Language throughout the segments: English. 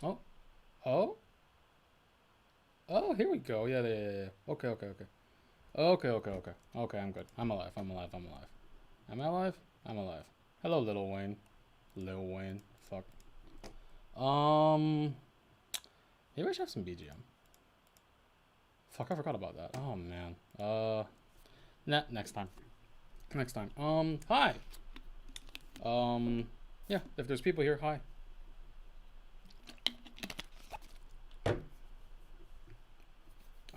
Oh, oh, oh, here we go. Yeah, yeah, yeah, yeah. Okay, okay, okay. Okay, okay, okay. Okay, I'm good. I'm alive. I'm alive. I'm alive. Am I alive? I'm alive. Hello, Little Wayne. Lil Wayne. Fuck. Um, maybe I should have some BGM. Fuck, I forgot about that. Oh man. Next time. Next time. Hi. Yeah. If there's people here, hi.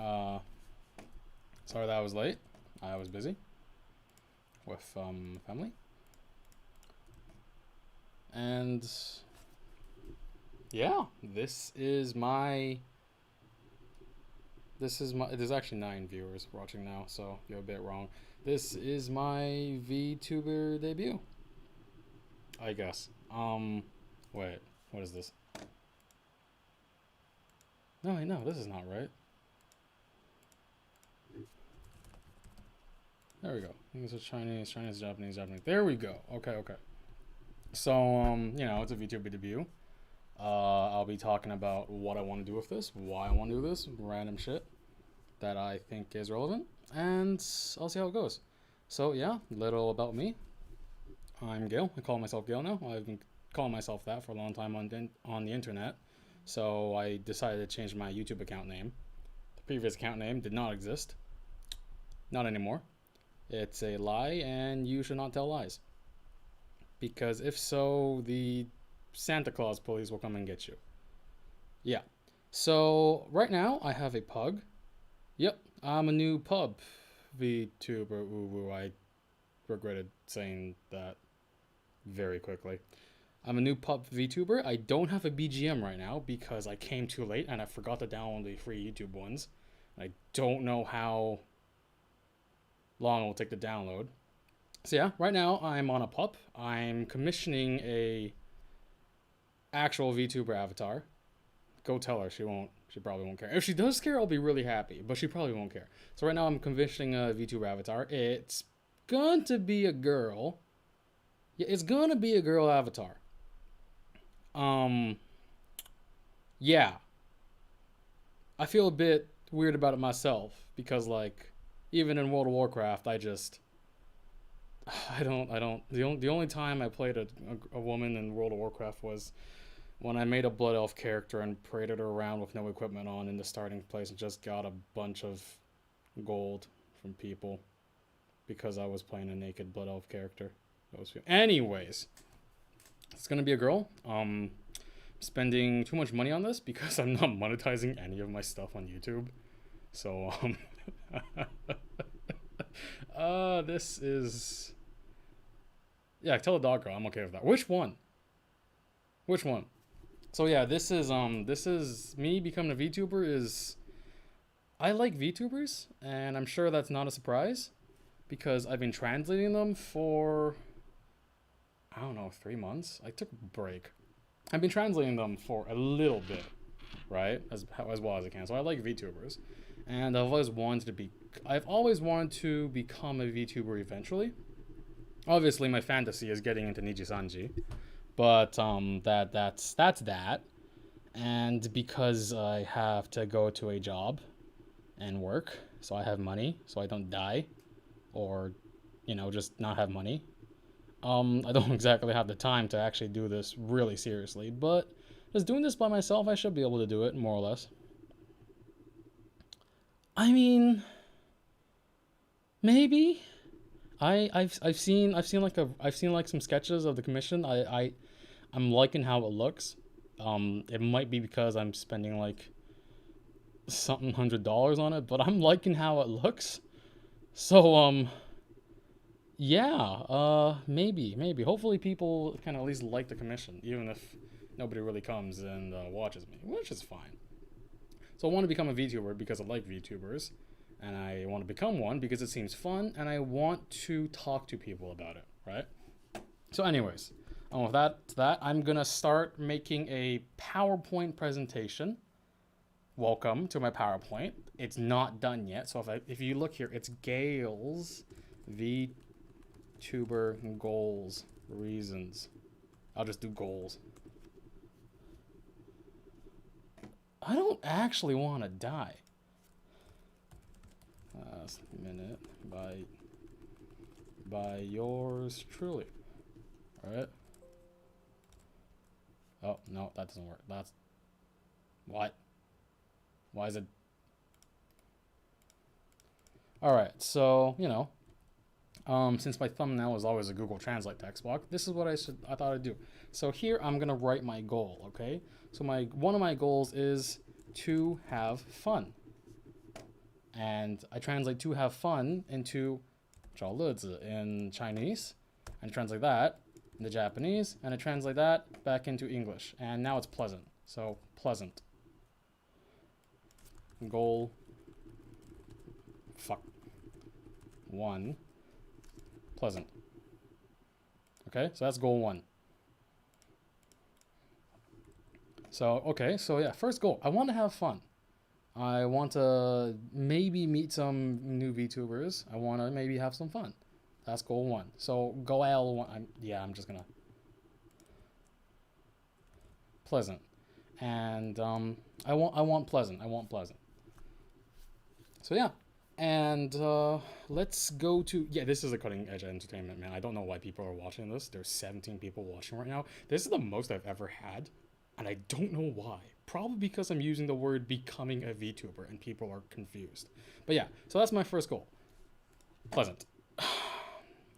Uh, sorry that I was late. I was busy with family, and yeah, there's actually 9 viewers watching now, so you're a bit wrong. This is my VTuber debut, I guess. Wait, what is this? No, I know this is not right. There we go. English, Chinese, Chinese, Japanese, Japanese. There we go. Okay, okay. So, it's a VTuber debut. I'll be talking about what I want to do with this, why I want to do this, random shit that I think is relevant, and I'll see how it goes. So yeah, little about me. I'm Gail. I call myself Gail now. I've been calling myself that for a long time on the internet. So I decided to change my YouTube account name. The previous account name did not exist. Not anymore. It's a lie, and you should not tell lies. Because if so, the Santa Claus police will come and get you. Yeah. So right now I have a pug. Yep, I'm a new pub VTuber. Ooh, I regretted saying that very quickly. I'm a new pub VTuber. I don't have a BGM right now because I came too late and I forgot to download the free YouTube ones. I don't know how long it will take to download. So yeah, right now I'm on a pup. I'm commissioning a actual VTuber avatar. Go tell her, she won't. She probably won't care. If she does care, I'll be really happy, but she probably won't care. So right now I'm commissioning a VTuber avatar. It's going to be a girl. Yeah, it's gonna be a girl avatar. Um, yeah, I feel a bit weird about it myself because like, even in World of Warcraft, I don't. The only time I played a woman in World of Warcraft was when I made a blood elf character and paraded her around with no equipment on in the starting place and just got a bunch of gold from people because I was playing a naked blood elf character. Anyways, it's gonna be a girl. Spending too much money on this because I'm not monetizing any of my stuff on YouTube. So this is yeah. Tell the dog girl. I'm okay with that. Which one? Which one? So yeah, this is me becoming a VTuber. Is I like VTubers, and I'm sure that's not a surprise because I've been translating them for I don't know 3 months. I took a break. I've been translating them for a little bit, right? As well as I can. So I like VTubers, and I've always wanted to become a VTuber eventually. Obviously, my fantasy is getting into Nijisanji, but that's that. And because I have to go to a job and work, so I have money, so I don't die or just not have money. I don't exactly have the time to actually do this really seriously, but just doing this by myself, I should be able to do it more or less. I mean, maybe. I've seen like some sketches of the commission. I'm liking how it looks. It might be because I'm spending like something $100 on it, but I'm liking how it looks. So yeah, maybe. Hopefully people can at least like the commission, even if nobody really comes and watches me, which is fine. So I want to become a VTuber because I like VTubers, and I want to become one because it seems fun, and I want to talk to people about it, right? So, anyways, with that, I'm gonna start making a PowerPoint presentation. Welcome to my PowerPoint. It's not done yet, so if you look here, it's Gail's VTuber goals reasons. I'll just do goals. I don't actually want to die. Last minute by yours truly. All right. Oh no, that doesn't work. That's what? Why is it? All right. So since my thumbnail is always a Google Translate text block, this is what I thought I'd do. So here I'm gonna write my goal. Okay. So one of my goals is to have fun. And I translate to have fun into 找乐子 in Chinese, and I translate that into Japanese, and I translate that back into English. And now it's pleasant. So pleasant. Goal. Fuck. 1. Pleasant. Okay, so that's goal 1. So, okay, so yeah, first goal. I want to have fun. I want to maybe meet some new VTubers. I want to maybe have some fun. That's goal 1. So goal L1. I'm just gonna pleasant, and I want pleasant. I want pleasant. So yeah, and let's go to This is a cutting edge entertainment, man. I don't know why people are watching this. There's 17 people watching right now. This is the most I've ever had, and I don't know why. Probably because I'm using the word becoming a VTuber and people are confused. But yeah, so that's my first goal. Pleasant.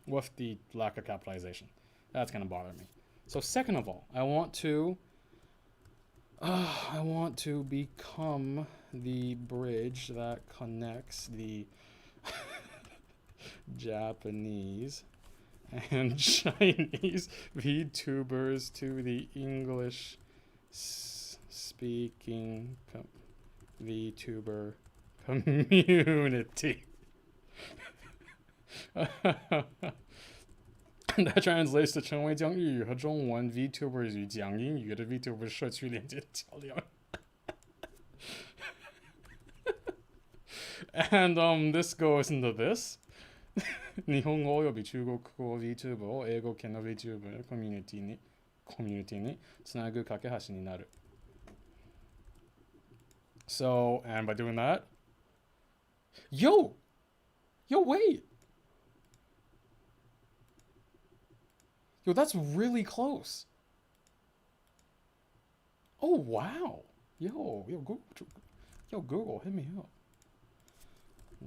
With the lack of capitalization. That's going to bother me. So second of all, I want to become the bridge that connects the Japanese and Chinese VTubers to the English speaking VTuber community. That translates to 成为将日语和中文 VTubers 与讲英语的 VTuber 社区连接的桥梁。And this goes into this. 日本語および中国語 VTuber を英語圏の VTuber コミュニティにつなぐ架け橋になる。So, and by doing that, yo, wait. Yo, that's really close. Oh, wow. Yo, Google, hit me up.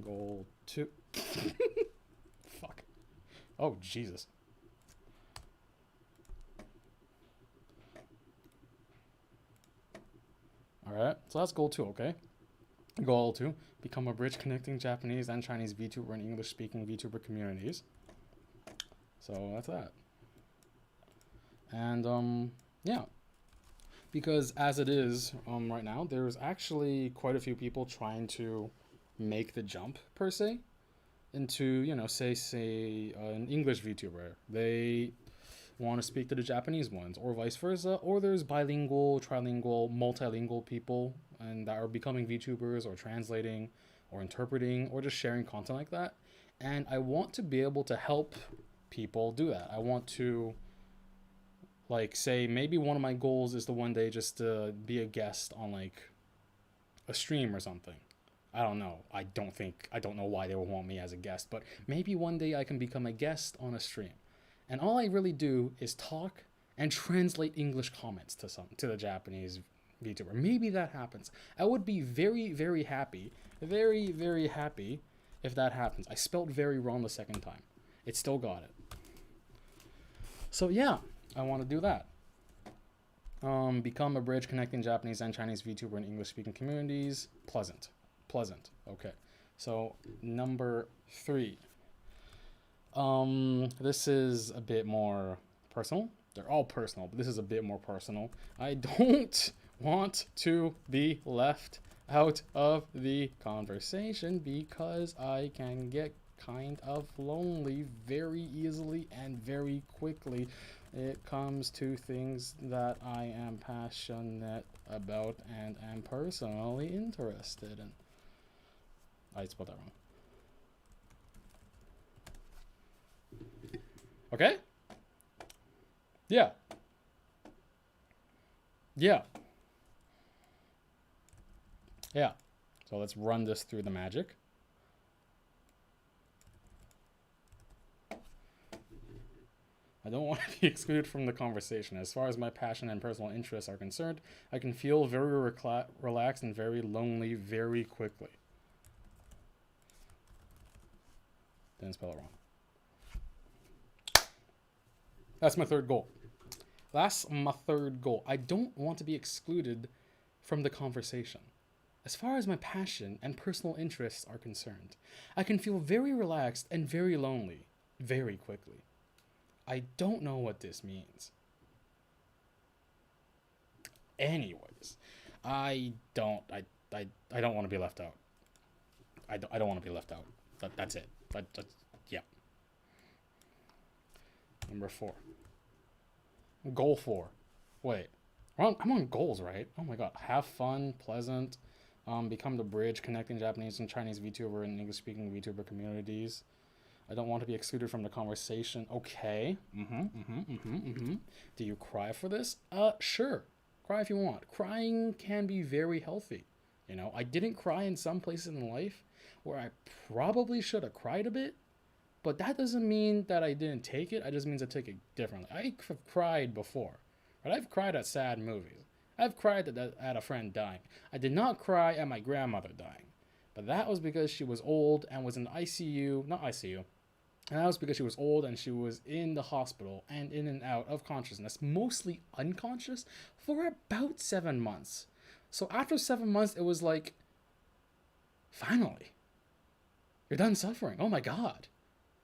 Goal 2. Fuck. Oh, Jesus. All right, so that's goal 2, okay? Goal 2, become a bridge connecting Japanese and Chinese VTuber and English-speaking VTuber communities. So that's that. And yeah, because as it is right now, there's actually quite a few people trying to make the jump per se into say an English VTuber. They want to speak to the Japanese ones, or vice versa, or there's bilingual, trilingual, multilingual people and that are becoming VTubers or translating or interpreting or just sharing content like that. And I want to be able to help people do that. I want to say maybe one of my goals is to one day just to be a guest on a stream or something. I don't know. I don't know why they would want me as a guest, but maybe one day I can become a guest on a stream. And all I really do is talk and translate English comments to the Japanese VTuber. Maybe that happens. I would be very, very happy, very, very happy if that happens. I spelled very wrong the second time. It still got it. So yeah, I want to do that. Become a bridge connecting Japanese and Chinese VTuber and English-speaking communities. Pleasant. Okay. So number 3. This is a bit more personal. They're all personal, but this is a bit more personal. I don't want to be left out of the conversation because I can get kind of lonely very easily and very quickly. It comes to things that I am passionate about and am personally interested in. I spelled that wrong. Okay? Yeah. Yeah. So let's run this through the magic. I don't want to be excluded from the conversation. As far as my passion and personal interests are concerned, I can feel very relaxed and very lonely very quickly. Didn't spell it wrong. That's my third goal. That's my third goal. I don't want to be excluded from the conversation. As far as my passion and personal interests are concerned, I can feel very relaxed and very lonely very quickly. I don't know what this means. Anyways, I don't want to be left out. I don't want to be left out. That's it. Yeah. Number 4. Goal 4. Wait. I'm on goals, right? Oh my god. Have fun, pleasant, become the bridge connecting Japanese and Chinese VTuber and English-speaking VTuber communities. I don't want to be excluded from the conversation. Okay. Do you cry for this? Sure. Cry if you want. Crying can be very healthy. You know, I didn't cry in some places in life where I probably should have cried a bit, but that doesn't mean that I didn't take it. It just means I took it differently. I have cried before, but I've cried at sad movies. I've cried at a friend dying. I did not cry at my grandmother dying, but that was because she was old and was in the ICU, not ICU, and that was because she was old and she was in the hospital and in and out of consciousness, mostly unconscious, for about 7 months. So after 7 months, it was like, finally, you're done suffering. Oh my God.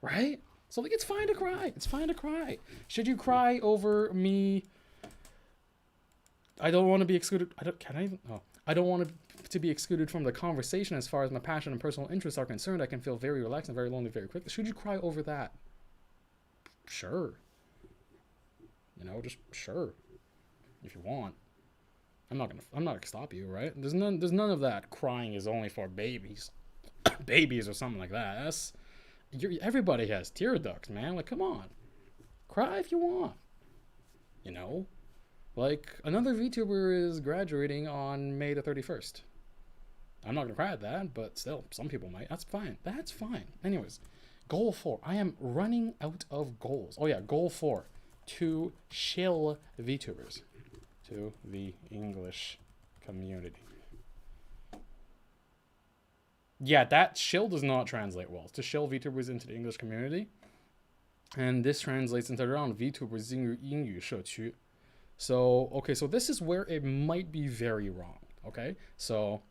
Right? So like, it's fine to cry. It's fine to cry. Should you cry over me? I don't want to be excluded. I don't want to be excluded from the conversation as far as my passion and personal interests are concerned. I can feel very relaxed and very lonely very quickly. Should you cry over that? Sure. You know, just sure. If you want. I'm not gonna stop you, right? There's none of that crying is only for babies. Babies or something like that. Everybody has tear ducts, man. Like, come on. Cry if you want. You know? Like, another VTuber is graduating on May the 31st. I'm not going to cry at that, but still, some people might. That's fine. That's fine. Anyways, goal 4. I am running out of goals. Oh, yeah, goal 4. To shill VTubers to the English community. Yeah, that shill does not translate well. To shill VTubers into the English community. And this translates into around VTubers 进入英语社区. So, okay, so this is where it might be very wrong, okay? So,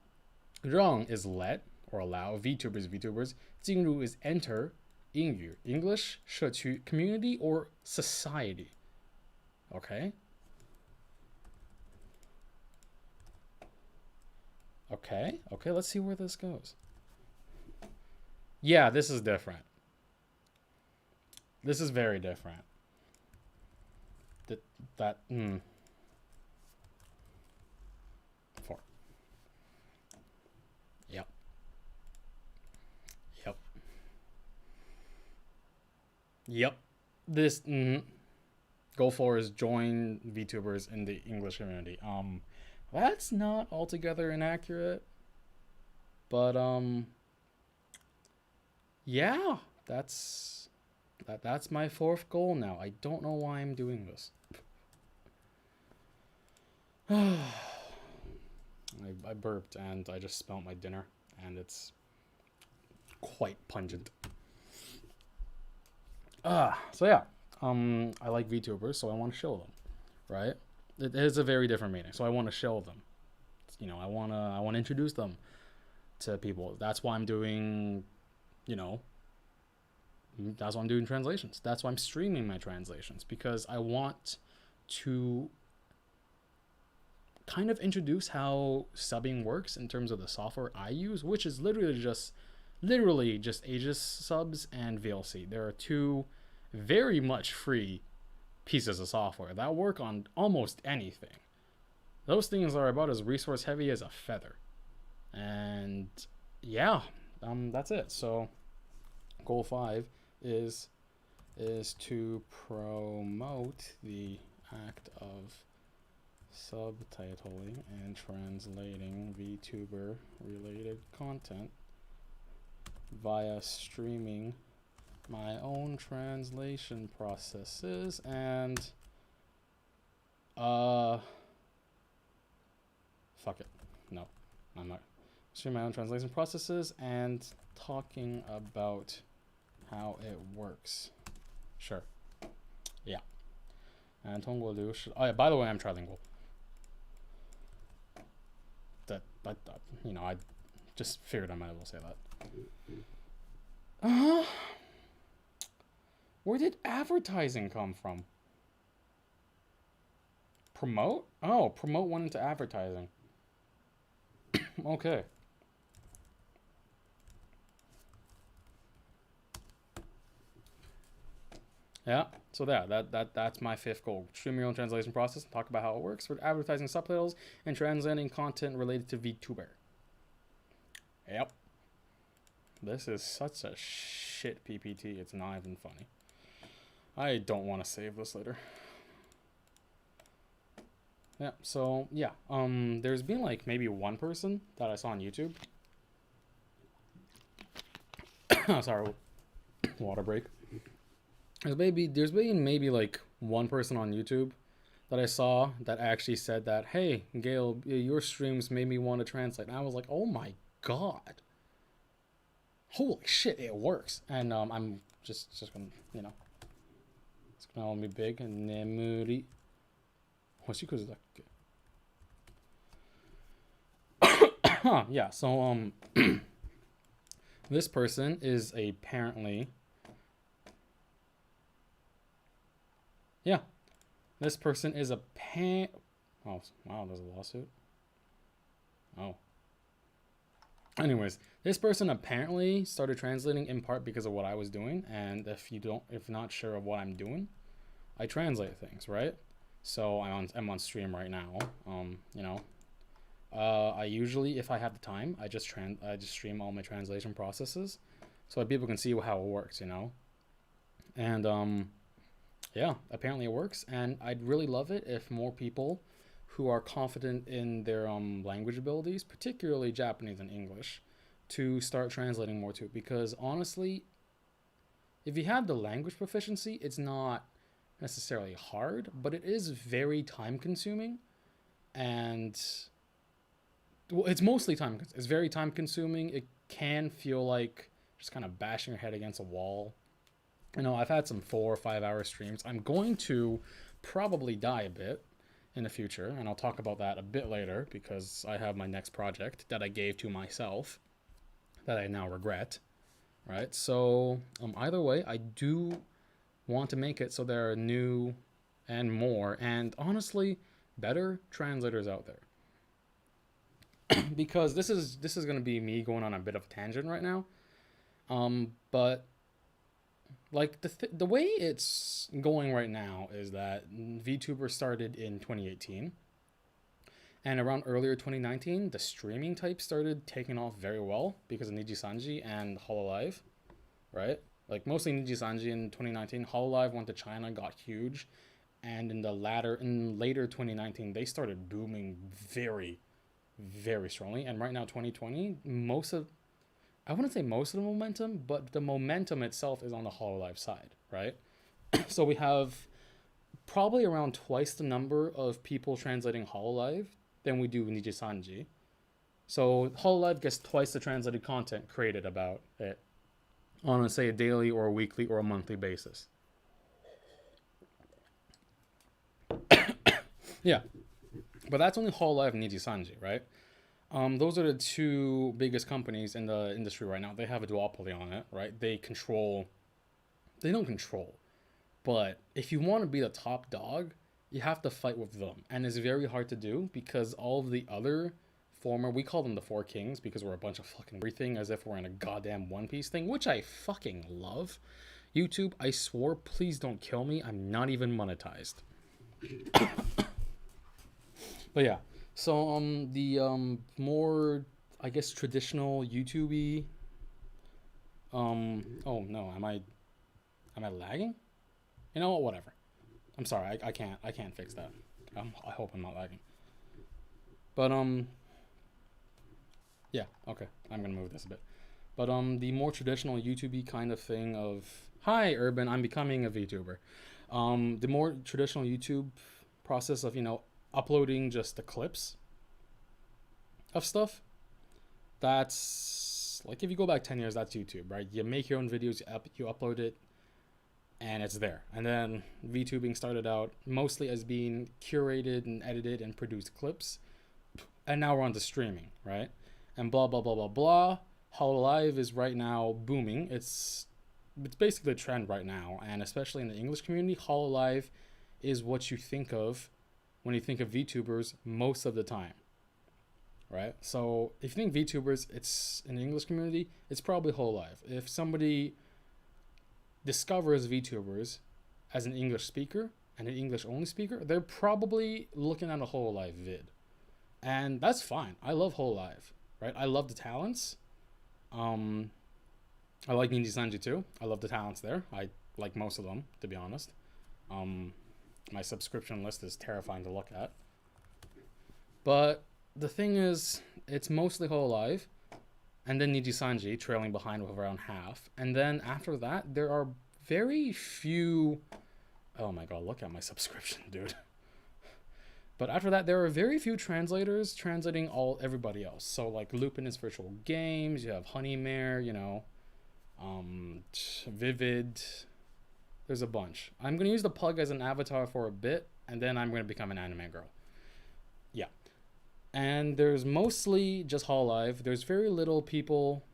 让 is let or allow, VTubers. 进入 is enter, 英语 English, 社区 community or society, okay? Okay, let's see where this goes. Yeah, this is different. This is very different. That 4. Yep. This goal 4 is join VTubers in the English community. That's not altogether inaccurate, but yeah, that's my 4th goal now. I don't know why I'm doing this. I burped and I just smelled my dinner and it's quite pungent. So yeah, I like VTubers, so I want to show them, right? It is a very different meaning, so I want to show them. You know, I want to introduce them to people. That's why I'm doing, that's why I'm doing translations. That's why I'm streaming my translations, because I want to kind of introduce how subbing works in terms of the software I use, which is literally just Aegis subs and VLC. There are 2 very much free pieces of software that work on almost anything. Those things are about as resource heavy as a feather. And yeah, that's it. So goal 5 is to promote the act of subtitling and translating VTuber related content via streaming my own translation processes and fuck it. No, I'm not. Stream my own translation processes and talking about how it works. Sure. Yeah. And oh yeah, by the way, I'm trilingual. But you know, I just figured I might as well say that. Where did advertising come from? Promote? Oh, promote went into advertising. Okay. Yeah, so that's my fifth goal. Stream your own translation process and talk about how it works with advertising subtitles and translating content related to VTuber. Yep. This is such a shit PPT, it's not even funny. I don't want to save this later. Yeah, so yeah, there's been like maybe one person that I saw on YouTube. Sorry, water break. There's been maybe like one person on YouTube that I saw that actually said that, hey, Gail, your streams made me want to translate. And I was like, oh my god. Holy shit, it works. And I'm just gonna, you know, it's gonna all be big and nemuri. Yeah, so this person is apparently, yeah, this person is oh wow, there's a lawsuit. Oh, anyways, this person apparently started translating in part because of what I was doing, and if not sure of what I'm doing, I translate things, right? So I'm on stream right now. You know, I usually, if I have the time, I just stream all my translation processes, so that people can see how it works, you know. And yeah, apparently it works, and I'd really love it if more people who are confident in their language abilities, particularly Japanese and English, to start translating more too. Because honestly, if you have the language proficiency, it's not necessarily hard, but it is very time consuming, and well, it's mostly time. It's very time consuming. It can feel like just kind of bashing your head against a wall. You know, I've had some 4 or 5 hour streams. I'm going to probably die a bit in the future, and I'll talk about that a bit later because I have my next project that I gave to myself that I now regret, right? So either way, I do want to make it so there are new and more and honestly better translators out there. Because this is going to be me going on a bit of a tangent right now, but like the way it's going right now is that VTuber started in 2018, and around earlier 2019, the streaming type started taking off very well because of Nijisanji and Hololive, right? Like mostly Nijisanji in 2019. Hololive went to China, got huge, and in later 2019, they started booming very, very strongly. And right now, 2020, I wouldn't say most of the momentum, but the momentum itself is on the Hololive side, right? So we have probably around twice the number of people translating Hololive than we do Nijisanji. So Hololive gets twice the translated content created about it on, say, a daily or a weekly or a monthly basis. Yeah, but that's only Hololive and Nijisanji, right? Those are the two biggest companies in the industry right now. They have a duopoly on it, right? They don't control, but if you want to be the top dog, you have to fight with them. And it's very hard to do because all of the other we call them the Four Kings because we're a bunch of fucking everything as if we're in a goddamn One Piece thing, which I fucking love. YouTube, I swore, please don't kill me. I'm not even monetized. But yeah. So the more, I guess, traditional YouTube-y, oh no, am I lagging? You know what, whatever. I'm sorry, I can't fix that. I hope I'm not lagging. But yeah, okay. I'm gonna move this a bit. But the more traditional YouTube kind of thing of hi Urban, I'm becoming a VTuber. The more traditional YouTube process of uploading just the clips of stuff. That's like if you go back 10 years, that's YouTube, right? You make your own videos, you upload it, and it's there. And then VTubing started out mostly as being curated and edited and produced clips, and now we're on to streaming, right? And blah blah blah blah blah. Hololive is right now booming. It's basically a trend right now, and especially in the English community, Hololive is what you think of when you think of VTubers most of the time, right? So if you think VTubers, it's in the English community, it's probably Hololive. If somebody discovers VTubers as an English speaker and an English only speaker, they're probably looking at a Hololive vid, and that's fine. I love Hololive, right? I love the talents. I like Ninja Sanji too. I love the talents there. I like most of them, to be honest. My subscription list is terrifying to look at. But the thing is, it's mostly Hololive, and then Niji Sanji trailing behind with around half. And then after that, there are very few... Oh my god, look at my subscription, dude. But after that, there are very few translators translating everybody else. So like Lupin is Virtual Games, you have Honeymare, Vivid. There's a bunch. I'm going to use the pug as an avatar for a bit, and then I'm going to become an anime girl. Yeah. And there's mostly just Hololive. There's very little people...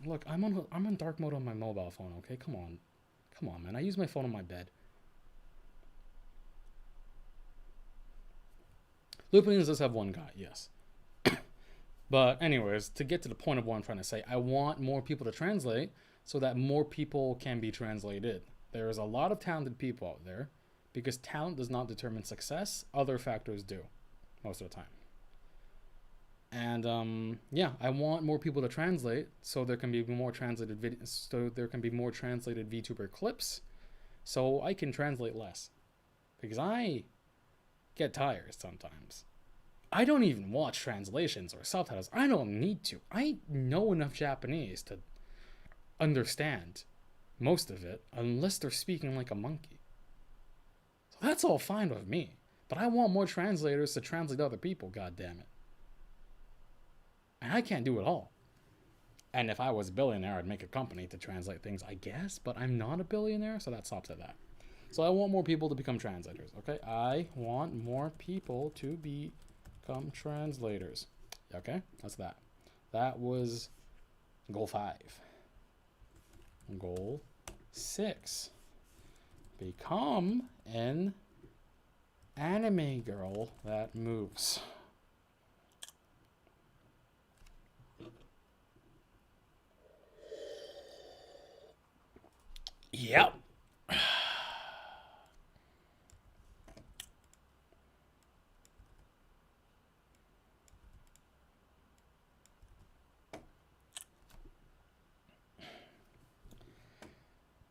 Look, I'm on dark mode on my mobile phone, okay? Come on, man. I use my phone on my bed. Lupin does have one guy, yes. But anyways, to get to the point of what I'm trying to say, I want more people to translate so that more people can be translated. There's a lot of talented people out there because talent does not determine success. Other factors do most of the time. And yeah, I want more people to translate so there can be more translated videos, so there can be more translated VTuber clips so I can translate less because I get tired sometimes. I don't even watch translations or subtitles. I don't need to. I know enough Japanese to understand most of it unless they're speaking like a monkey. So that's all fine with me. But I want more translators to translate other people, god damn it. And I can't do it all. And if I was a billionaire, I'd make a company to translate things, I guess. But I'm not a billionaire, so that stops at that. So I want more people to become translators, okay? I want more people to become translators. Okay? That's that. That was goal 5. Goal 6. Become an anime girl that moves. Yep.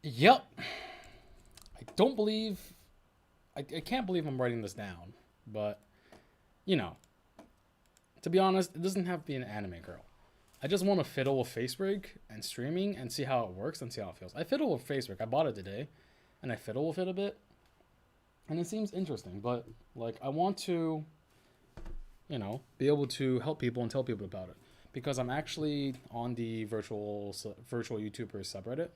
Yep. I can't believe I'm writing this down, but, to be honest, it doesn't have to be an anime girl. I just want to fiddle with FaceRig and streaming and see how it works and see how it feels. I fiddle with FaceRig. I bought it today, and I fiddle with it a bit, and it seems interesting, but, I want to, be able to help people and tell people about it, because I'm actually on the virtual YouTuber subreddit,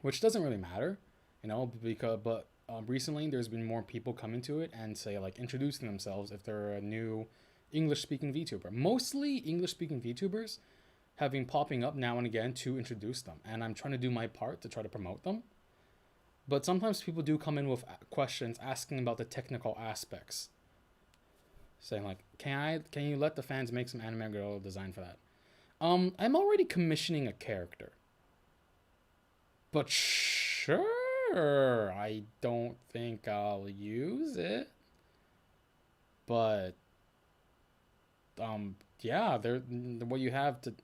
which doesn't really matter, but recently there's been more people coming to it and say, introducing themselves if they're a new English-speaking VTuber. Mostly English-speaking VTubers have been popping up now and again to introduce them, and I'm trying to do my part to try to promote them. But sometimes people do come in with questions asking about the technical aspects, saying can you let the fans make some anime girl design for that? I'm already commissioning a character. But sure, I don't think I'll use it. But, yeah, what you have to...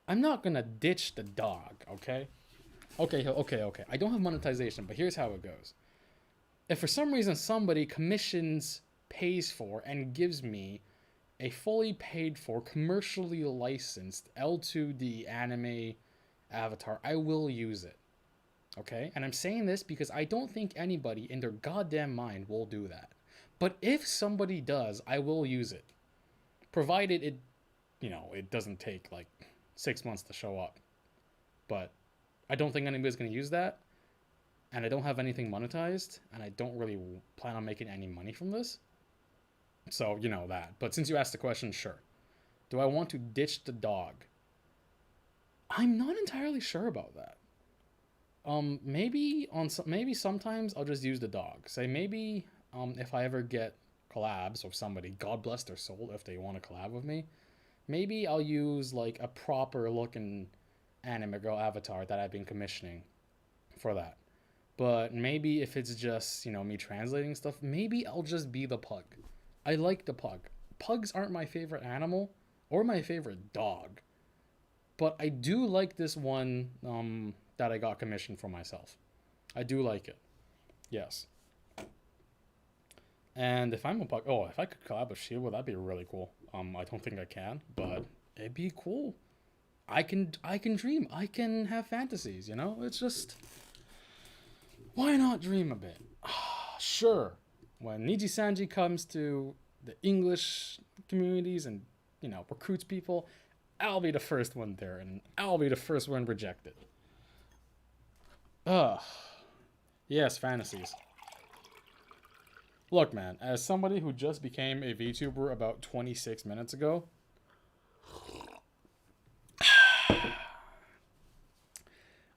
I'm not gonna ditch the dog, okay? Okay. I don't have monetization, but here's how it goes. if for some reason somebody commissions, pays for, and gives me a fully paid for, commercially licensed L2D anime avatar, I will use it. Okay? And I'm saying this because I don't think anybody in their goddamn mind will do that. But if somebody does, I will use it. Provided it, it doesn't take like 6 months to show up. But I don't think anybody's going to use that. And I don't have anything monetized. And I don't really plan on making any money from this. So, that. But since you asked the question, sure. Do I want to ditch the dog? I'm not entirely sure about that. Maybe sometimes I'll just use the dog. Say maybe if I ever get collabs with somebody, God bless their soul if they want to collab with me, maybe I'll use like a proper looking anime girl avatar that I've been commissioning for that. But maybe if it's just, me translating stuff, maybe I'll just be the pug. I like the pug. Pugs aren't my favorite animal or my favorite dog. But I do like this one that I got commissioned for myself. I do like it. Yes. And if I'm a pug, if I could collab with Shield, that'd be really cool. I don't think I can, but it'd be cool. I can dream. I can have fantasies, It's just, why not dream a bit? Sure. When Niji Sanji comes to the English communities and, recruits people, I'll be the first one there, and I'll be the first one rejected. Yes, fantasies. Look, man, as somebody who just became a VTuber about 26 minutes ago,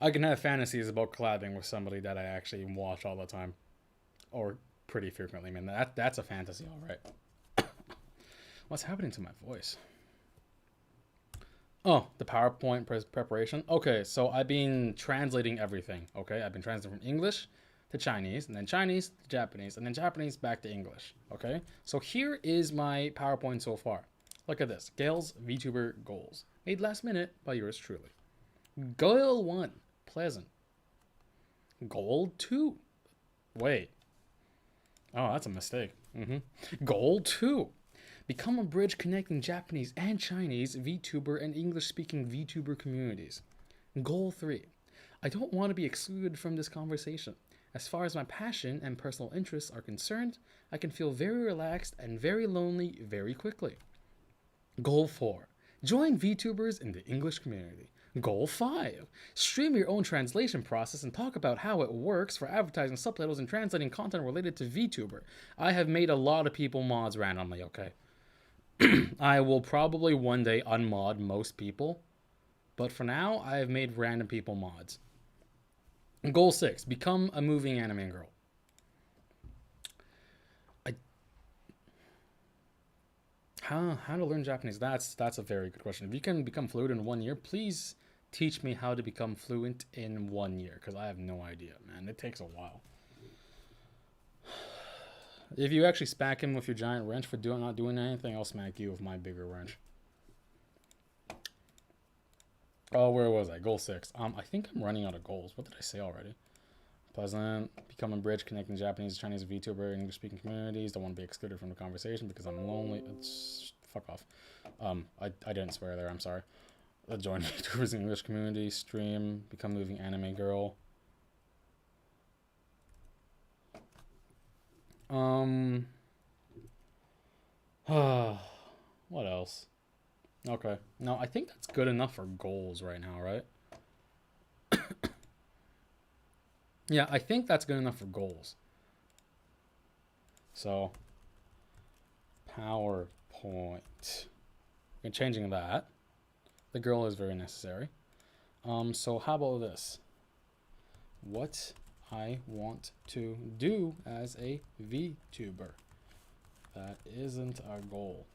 I can have fantasies about collabing with somebody that I actually watch all the time. Or pretty frequently, man. That's a fantasy, all right. What's happening to my voice? Oh, the PowerPoint preparation. Okay, so I've been translating everything, okay? I've been translating from English to Chinese, and then Chinese to Japanese, and then Japanese back to English, okay? So here is my PowerPoint so far. Look at this. Gail's VTuber goals. Made last minute by yours truly. Goal 1, pleasant. Goal 2. Wait. Oh, that's a mistake. Goal 2. Become a bridge connecting Japanese and Chinese VTuber and English-speaking VTuber communities. Goal 3. I don't want to be excluded from this conversation. As far as my passion and personal interests are concerned, I can feel very relaxed and very lonely very quickly. Goal 4. Join VTubers in the English community. Goal 5. Stream your own translation process and talk about how it works for advertising subtitles and translating content related to VTuber. I have made a lot of people mods randomly, okay? I will probably one day unmod most people, but for now, I have made random people mods. Goal 6. Become a moving anime girl. How to learn Japanese? That's a very good question. If you can become fluent in 1 year, please teach me how to become fluent in 1 year, because I have no idea, man. It takes a while. If you actually smack him with your giant wrench for not doing anything, I'll smack you with my bigger wrench. Oh, where was I? Goal 6. I think I'm running out of goals. What did I say already? Pleasant. Become a bridge connecting Japanese, Chinese, VTuber, and English-speaking communities. Don't want to be excluded from the conversation because I'm lonely. Fuck off. I didn't swear there. I'm sorry. Join VTubers in English community. Stream. Become moving anime girl. What else? Okay. No, I think that's good enough for goals right now, right? Yeah, I think that's good enough for goals. So, PowerPoint. I'm changing that. The girl is very necessary. So how about this? What I want to do as a VTuber. That isn't a goal.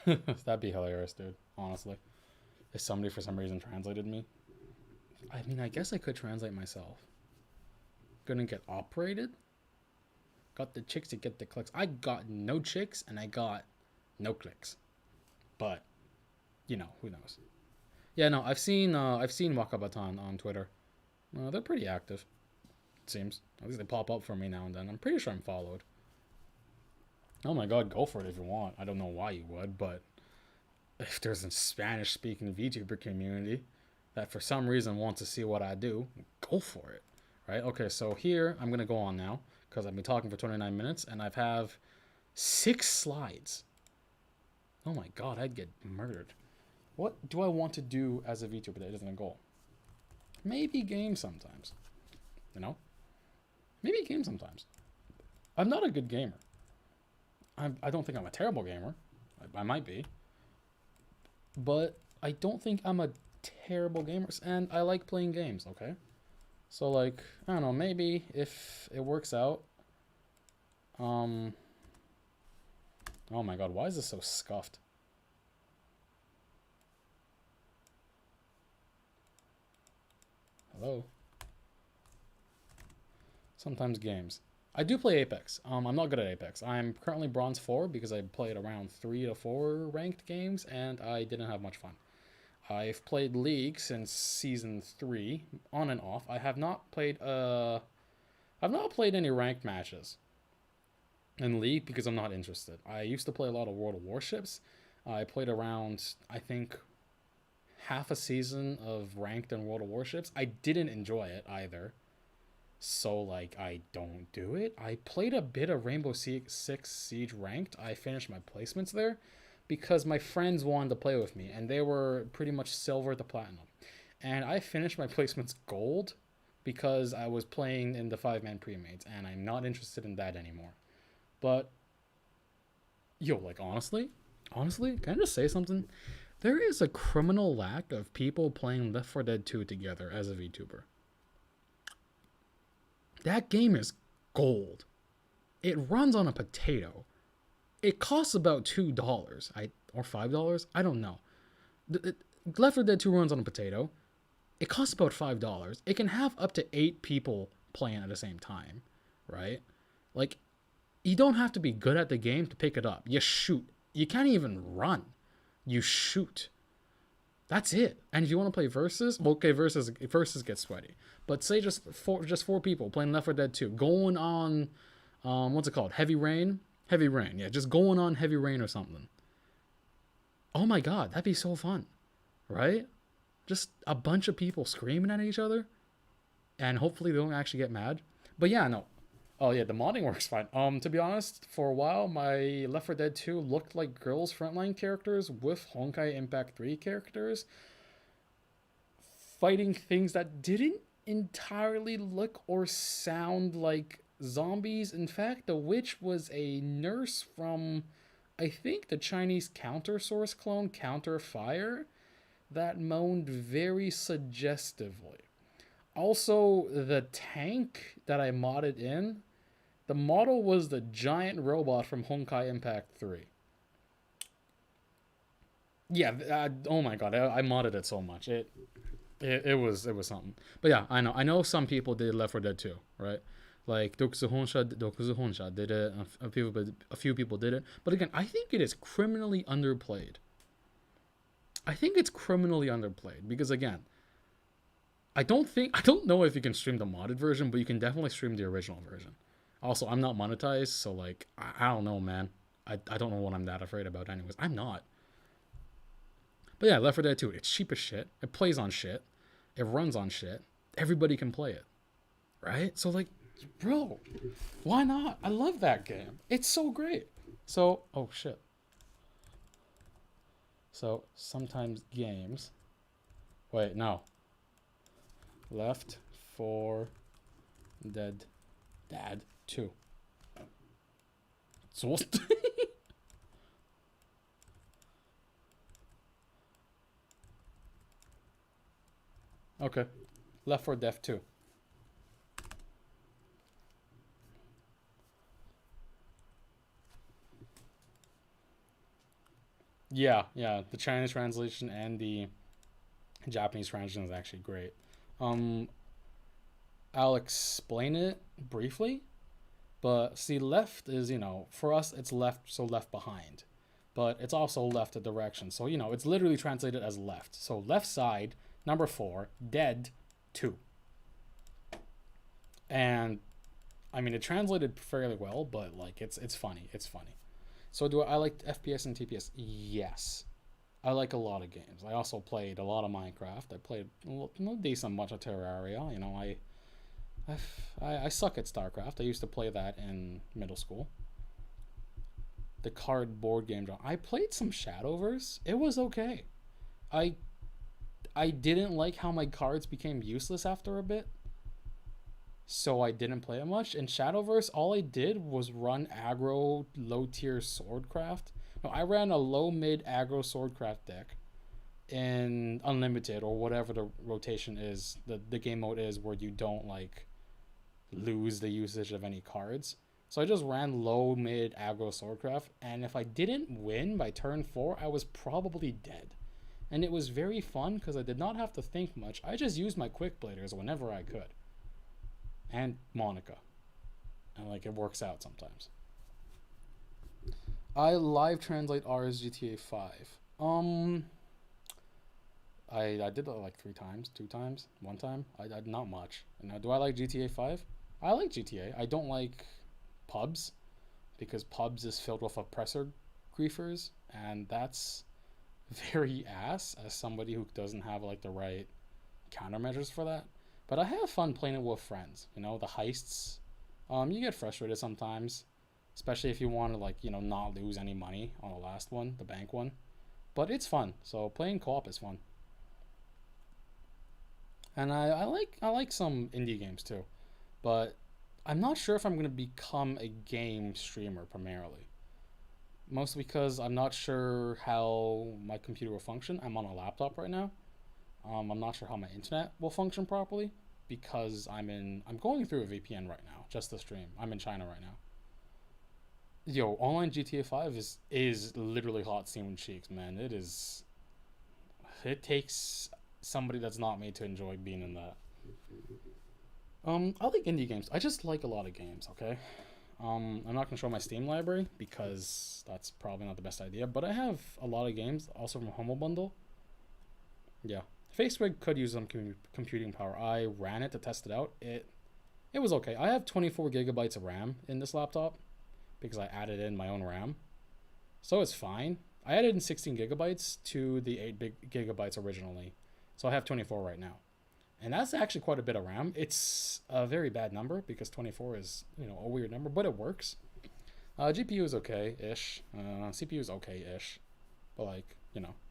That'd be hilarious, dude. Honestly. If somebody for some reason translated me. I mean, I guess I could translate myself. Gonna get operated? Got the chicks to get the clicks. I got no chicks and I got no clicks. But, who knows. Yeah, no, I've seen Wakabatan on Twitter. They're pretty active, it seems. At least they pop up for me now and then. I'm pretty sure I'm followed. Oh my god, go for it if you want. I don't know why you would, but if there's a Spanish-speaking VTuber community that for some reason wants to see what I do, go for it, right? Okay, so here I'm gonna go on now because I've been talking for 29 minutes and I've have 6 slides. Oh my god, I'd get murdered. What do I want to do as a VTuber that isn't a goal? Maybe game sometimes. You know? Maybe game sometimes. I'm not a good gamer. I don't think I'm a terrible gamer. I might be. But I don't think I'm a terrible gamer. And I like playing games, okay? So, like, I don't know, maybe if it works out. Oh my god, why is this so scuffed? Hello? Sometimes games. I do play Apex. I'm not good at Apex. I'm currently bronze 4 because I played around 3 to 4 ranked games and I didn't have much fun. I've played League since season 3, on and off. I have not played any ranked matches in League because I'm not interested. I used to play a lot of World of Warships. I played around, I think, half a season of ranked in World of Warships. I didn't enjoy it either. So, like, I don't do it. I played a bit of Rainbow Six Siege Ranked. I finished my placements there because my friends wanted to play with me, and they were pretty much silver to platinum. And I finished my placements gold because I was playing in the 5-man pre-mates, and I'm not interested in that anymore. But, yo, like, honestly, can I just say something? There is a criminal lack of people playing Left 4 Dead 2 together as a VTuber. That game is gold. It runs on a potato. It costs about $2 or $5. I don't know. Left 4 Dead 2 runs on a potato. It costs about $5. It can have up to 8 people playing at the same time, right? Like, you don't have to be good at the game to pick it up. You shoot. You can't even run. You shoot. That's it. And if you want to play versus, okay, versus gets sweaty. But say just four people playing Left 4 Dead 2, going on, what's it called? Heavy Rain. Yeah, just going on Heavy Rain or something. Oh my god, that'd be so fun, right? Just a bunch of people screaming at each other, and hopefully they don't actually get mad. But yeah, no. Oh yeah, the modding works fine. To be honest, for a while my Left 4 Dead 2 looked like girls frontline characters with Honkai Impact 3 characters fighting things that didn't entirely look or sound like zombies. In fact, the witch was a nurse from, I think, the Chinese Counter Source clone, Counter Fire, that moaned very suggestively. Also, the tank that I modded in, the model was the giant robot from Honkai Impact 3. Yeah, oh my god, I modded it so much. It was something. But yeah, I know some people did Left 4 Dead 2, right? Like Dokuzu Honsha did it. A few people did it. But again, I think it is criminally underplayed. Because again, I don't know if you can stream the modded version, but you can definitely stream the original version. Also, I'm not monetized, so like I don't know, man. I don't know what I'm that afraid about anyways. I'm not. But yeah, Left 4 Dead 2, it's cheap as shit. It plays on shit. It runs on shit. Everybody can play it. Right? So like, bro, why not? I love that game. It's so great. So, oh shit. So, sometimes games. Wait, no. Left 4 Dead 2. So what? Okay. Left 4 Dead 2. Yeah. The Chinese translation and the Japanese translation is actually great. I'll explain it briefly, but see, left is, for us, it's left, so left behind, but it's also left a direction. So, it's literally translated as left. So left side, number 4, dead 2. And I mean, it translated fairly well, but like it's funny. It's funny. So do I like FPS and TPS? Yes. I like a lot of games. I also played a lot of Minecraft. I played a decent bunch of Terraria. You know, I suck at StarCraft. I used to play that in middle school. The cardboard game genre. I played some Shadowverse. It was okay. I I didn't like how my cards became useless after a bit, so I didn't play it much. In Shadowverse, all I did was run aggro low tier swordcraft. No, I ran a low mid aggro swordcraft deck in unlimited or whatever the rotation is, the game mode is where you don't like lose the usage of any cards. So I just ran low mid aggro swordcraft, and if I didn't win by turn 4, I was probably dead. And it was very fun because I did not have to think much. I just used my quick bladers whenever I could. And Monica. And like it works out sometimes. I live translate R's GTA 5. I did that like 3 times, 2 times, 1 time. I not much. Now, do I like GTA 5? I like GTA. I don't like pubs because pubs is filled with oppressor griefers, and that's very ass as somebody who doesn't have like the right countermeasures for that. But I have fun playing it with friends. You know, the heists. You get frustrated sometimes, especially if you want to like not lose any money on the last one, the bank one. But it's fun. So playing co-op is fun. And I like some indie games too, but I'm not sure if I'm gonna become a game streamer primarily. Mostly because I'm not sure how my computer will function. I'm on a laptop right now. I'm not sure how my internet will function properly because I'm going through a VPN right now just to stream. I'm in China right now. Yo, online GTA 5 is literally hot steaming cheeks, man. It takes somebody that's not me to enjoy being in that. I like indie games. I just like a lot of games, okay? I'm not gonna show my Steam library because that's probably not the best idea, but I have a lot of games also from Humble Bundle. Yeah. Facebook could use some computing power. I ran it to test it out. It was okay. I have 24 gigabytes of RAM in this laptop because I added in my own RAM. So it's fine. I added in 16 gigabytes to the 8 gigabytes originally. So I have 24 right now. And that's actually quite a bit of RAM. It's a very bad number because 24 is, a weird number, but it works. GPU is okay-ish. CPU is okay-ish. But like,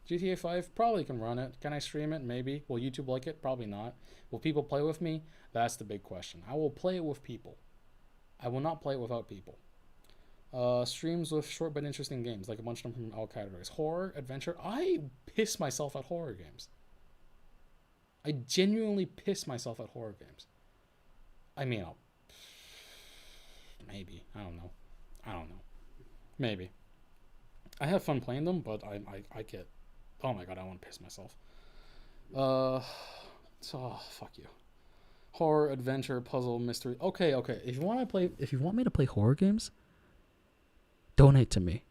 GTA 5 probably can run it. Can I stream it? Maybe. Will YouTube like it? Probably not. Will people play with me? That's the big question. I will play it with people. I will not play it without people. Streams with short but interesting games, like a bunch of them from all categories. Horror, adventure. I piss myself at horror games. I genuinely piss myself at horror games. I mean, maybe. I don't know. Maybe. I have fun playing them, but I get. Oh my god, I want to piss myself. Fuck you. Horror, adventure, puzzle, mystery. Okay. If you want me to play horror games, donate to me.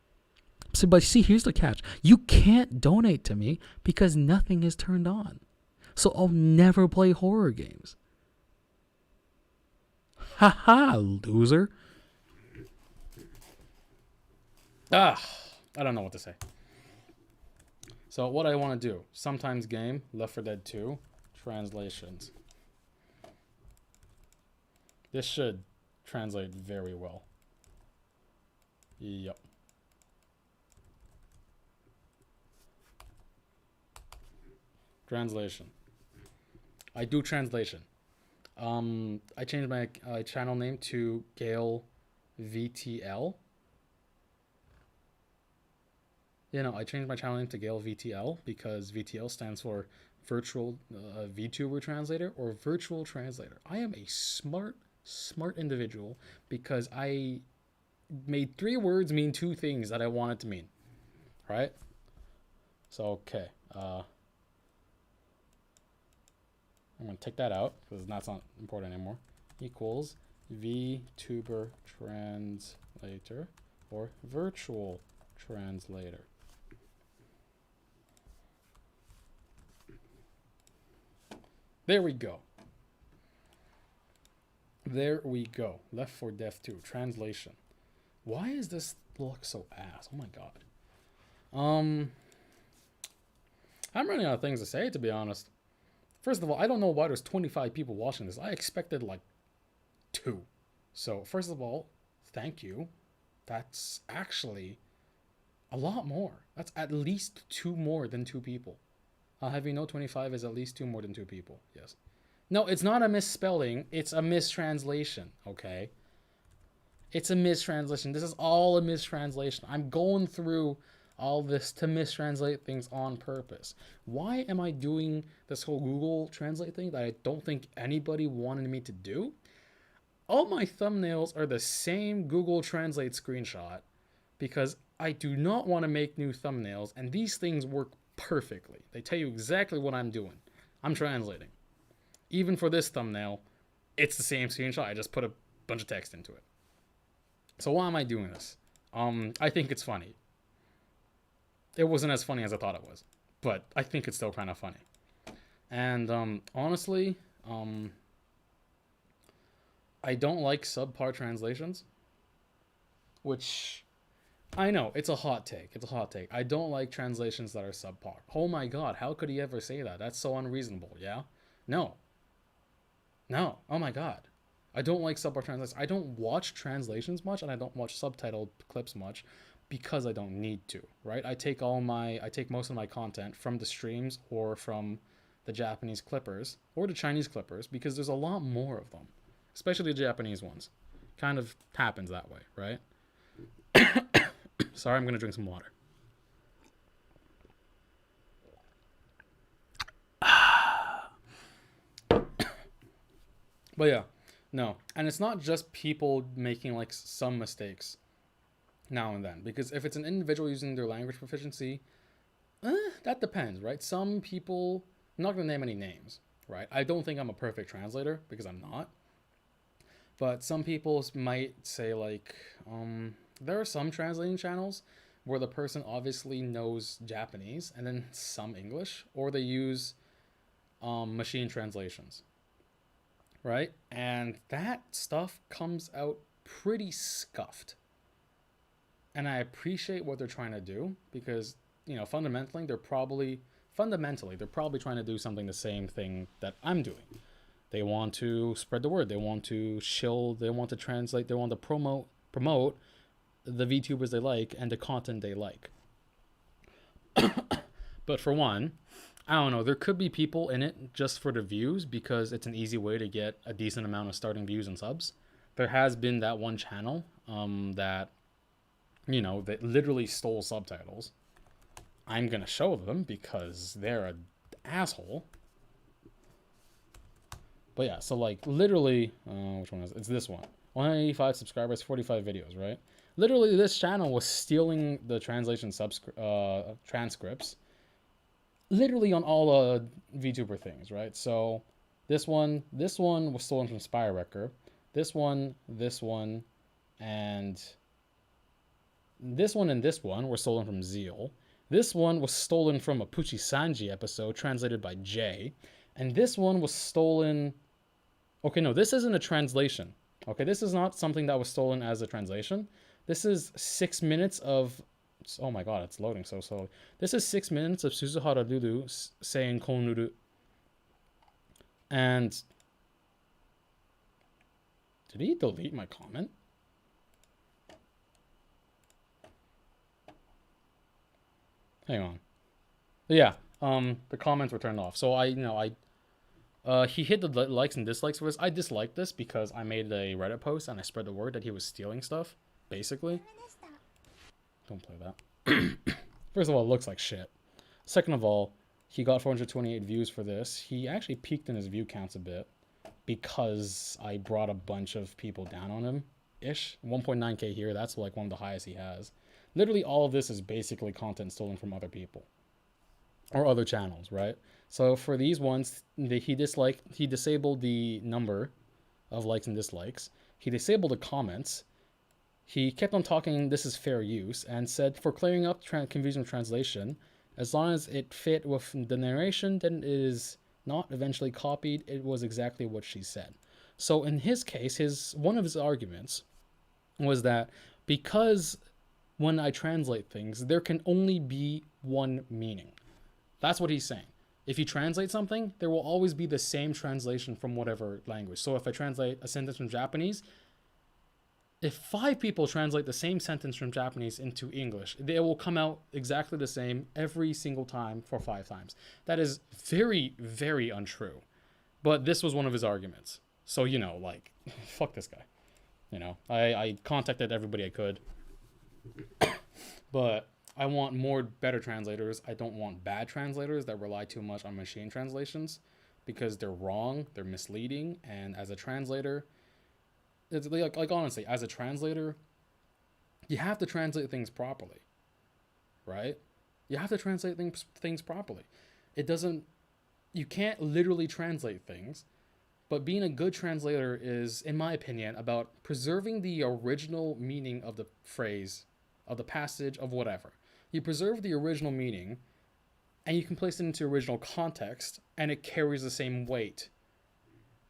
So, but see, here's the catch: you can't donate to me because nothing is turned on. So I'll never play horror games. Haha, loser. I don't know what to say. So what I want to do, sometimes game, Left 4 Dead 2, translations. This should translate very well. Yep. Translation. I do translation. I changed my channel name to Gale VTL. I changed my channel name to Gale VTL because VTL stands for Virtual VTuber Translator or Virtual Translator. I am a smart individual because I made 3 words mean 2 things that I wanted to mean. Right? So, okay. I'm going to take that out because that's not important anymore. Equals VTuber Translator or Virtual Translator. There we go. There we go. Left 4 Dead 2 translation. Why is this look so ass? Oh my god. I'm running out of things to say, to be honest. First of all, I don't know why there's 25 people watching this. I expected like 2. So first of all, thank you. That's actually a lot more. That's at least 2 more than 2 people. I'll have you know 25 is at least 2 more than 2 people. Yes. No, it's not a misspelling. It's a mistranslation, okay? It's a mistranslation. This is all a mistranslation. I'm going through all this to mistranslate things on purpose. Why am I doing this whole Google Translate thing that I don't think anybody wanted me to do? All my thumbnails are the same Google Translate screenshot because I do not want to make new thumbnails, and these things work perfectly. They tell you exactly what I'm doing. I'm translating. Even for this thumbnail, it's the same screenshot. I just put a bunch of text into it. So why am I doing this? I think it's funny. It wasn't as funny as I thought it was, but I think it's still kind of funny. And honestly, I don't like subpar translations, which I know it's a hot take. It's a hot take. I don't like translations that are subpar. Oh my god, how could he ever say that? That's so unreasonable. Yeah? No. Oh my god. I don't like subpar translations. I don't watch translations much, and I don't watch subtitled clips much because I don't need to, right? I take most of my content from the streams or from the Japanese clippers or the Chinese clippers because there's a lot more of them, especially the Japanese ones. Kind of happens that way, right? Sorry, I'm going to drink some water. But yeah, no. And it's not just people making like some mistakes now and then. Because if it's an individual using their language proficiency, that depends, right? Some people, I'm not going to name any names, right? I don't think I'm a perfect translator because I'm not. But some people might say like, there are some translating channels where the person obviously knows Japanese and then some English, or they use machine translations, right? And that stuff comes out pretty scuffed. And I appreciate what they're trying to do because, you know, fundamentally, they're probably trying to do something the same thing that I'm doing. They want to spread the word. They want to shill. They want to translate. They want to promote the VTubers they like and the content they like. But for one, I don't know. There could be people in it just for the views because it's an easy way to get a decent amount of starting views and subs. There has been that one channel that, you know, that literally stole subtitles. I'm going to show them because they're an asshole. But yeah, so like literally, which one is it? It's this one. 185 subscribers, 45 videos, right? Literally, this channel was stealing the translation transcripts. Literally on all VTuber things, right? So this one was stolen from Spyrecker. This one, and this one were stolen from Zeal. This one was stolen from a Pucci Sanji episode translated by Jay. And this one was stolen... Okay, no, this isn't a translation. Okay, this is not something that was stolen as a translation. This is 6 minutes of... Oh my god, it's loading so slowly. This is 6 minutes of Suzuhara Lulu saying Konuru. And... Did he delete my comment? Hang on. Yeah, the comments were turned off. So he hit the likes and dislikes for this. I disliked this because I made a Reddit post and I spread the word that he was stealing stuff, basically. Don't play that. First of all, it looks like shit. Second of all, he got 428 views for this. He actually peaked in his view counts a bit because I brought a bunch of people down on him-ish. 1.9k here, that's like one of the highest he has. Literally all of this is basically content stolen from other people. Or other channels, right? So for these ones, he disabled the number of likes and dislikes. He disabled the comments. He kept on talking, this is fair use, and said for clearing up confusion of translation, as long as it fit with the narration, then it is not eventually copied. It was exactly what she said. So in his case, one of his arguments was that because when I translate things, there can only be one meaning. That's what he's saying. If you translate something, there will always be the same translation from whatever language. So if I translate a sentence from Japanese, if 5 people translate the same sentence from Japanese into English, they will come out exactly the same every single time for 5 times. That is very, very untrue. But this was one of his arguments. So, like, fuck this guy. I contacted everybody I could. But I want better translators. I don't want bad translators that rely too much on machine translations because they're wrong, they're misleading, and as a translator, it's like honestly, as a translator, you have to translate things properly, right? You have to translate things properly. You can't literally translate things, but being a good translator is, in my opinion, about preserving the original meaning of the phrase, of the passage, of whatever. You preserve the original meaning, and you can place it into original context, and it carries the same weight,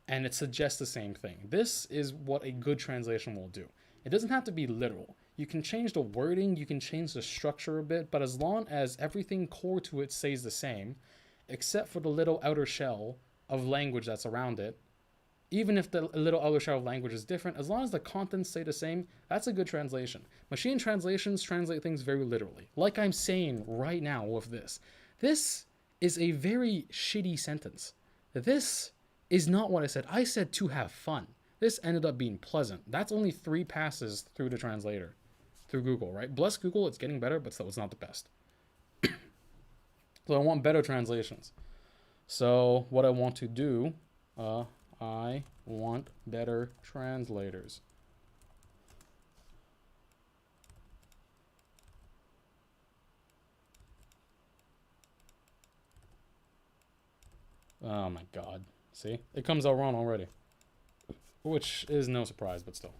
and it suggests the same thing. This is what a good translation will do. It doesn't have to be literal. You can change the wording, you can change the structure a bit, but as long as everything core to it stays the same, except for the little outer shell of language that's around it, even if the little outer shell of language is different, as long as the contents stay the same, that's a good translation. Machine translations translate things very literally. Like I'm saying right now with this. This is a very shitty sentence. This is not what I said. I said to have fun. This ended up being pleasant. That's only 3 passes through the translator, through Google, right? Bless Google, it's getting better, but still, it's not the best. So I want better translations. So what I want to do, I want better translators. Oh my god. See? It comes out wrong already. Which is no surprise, but still.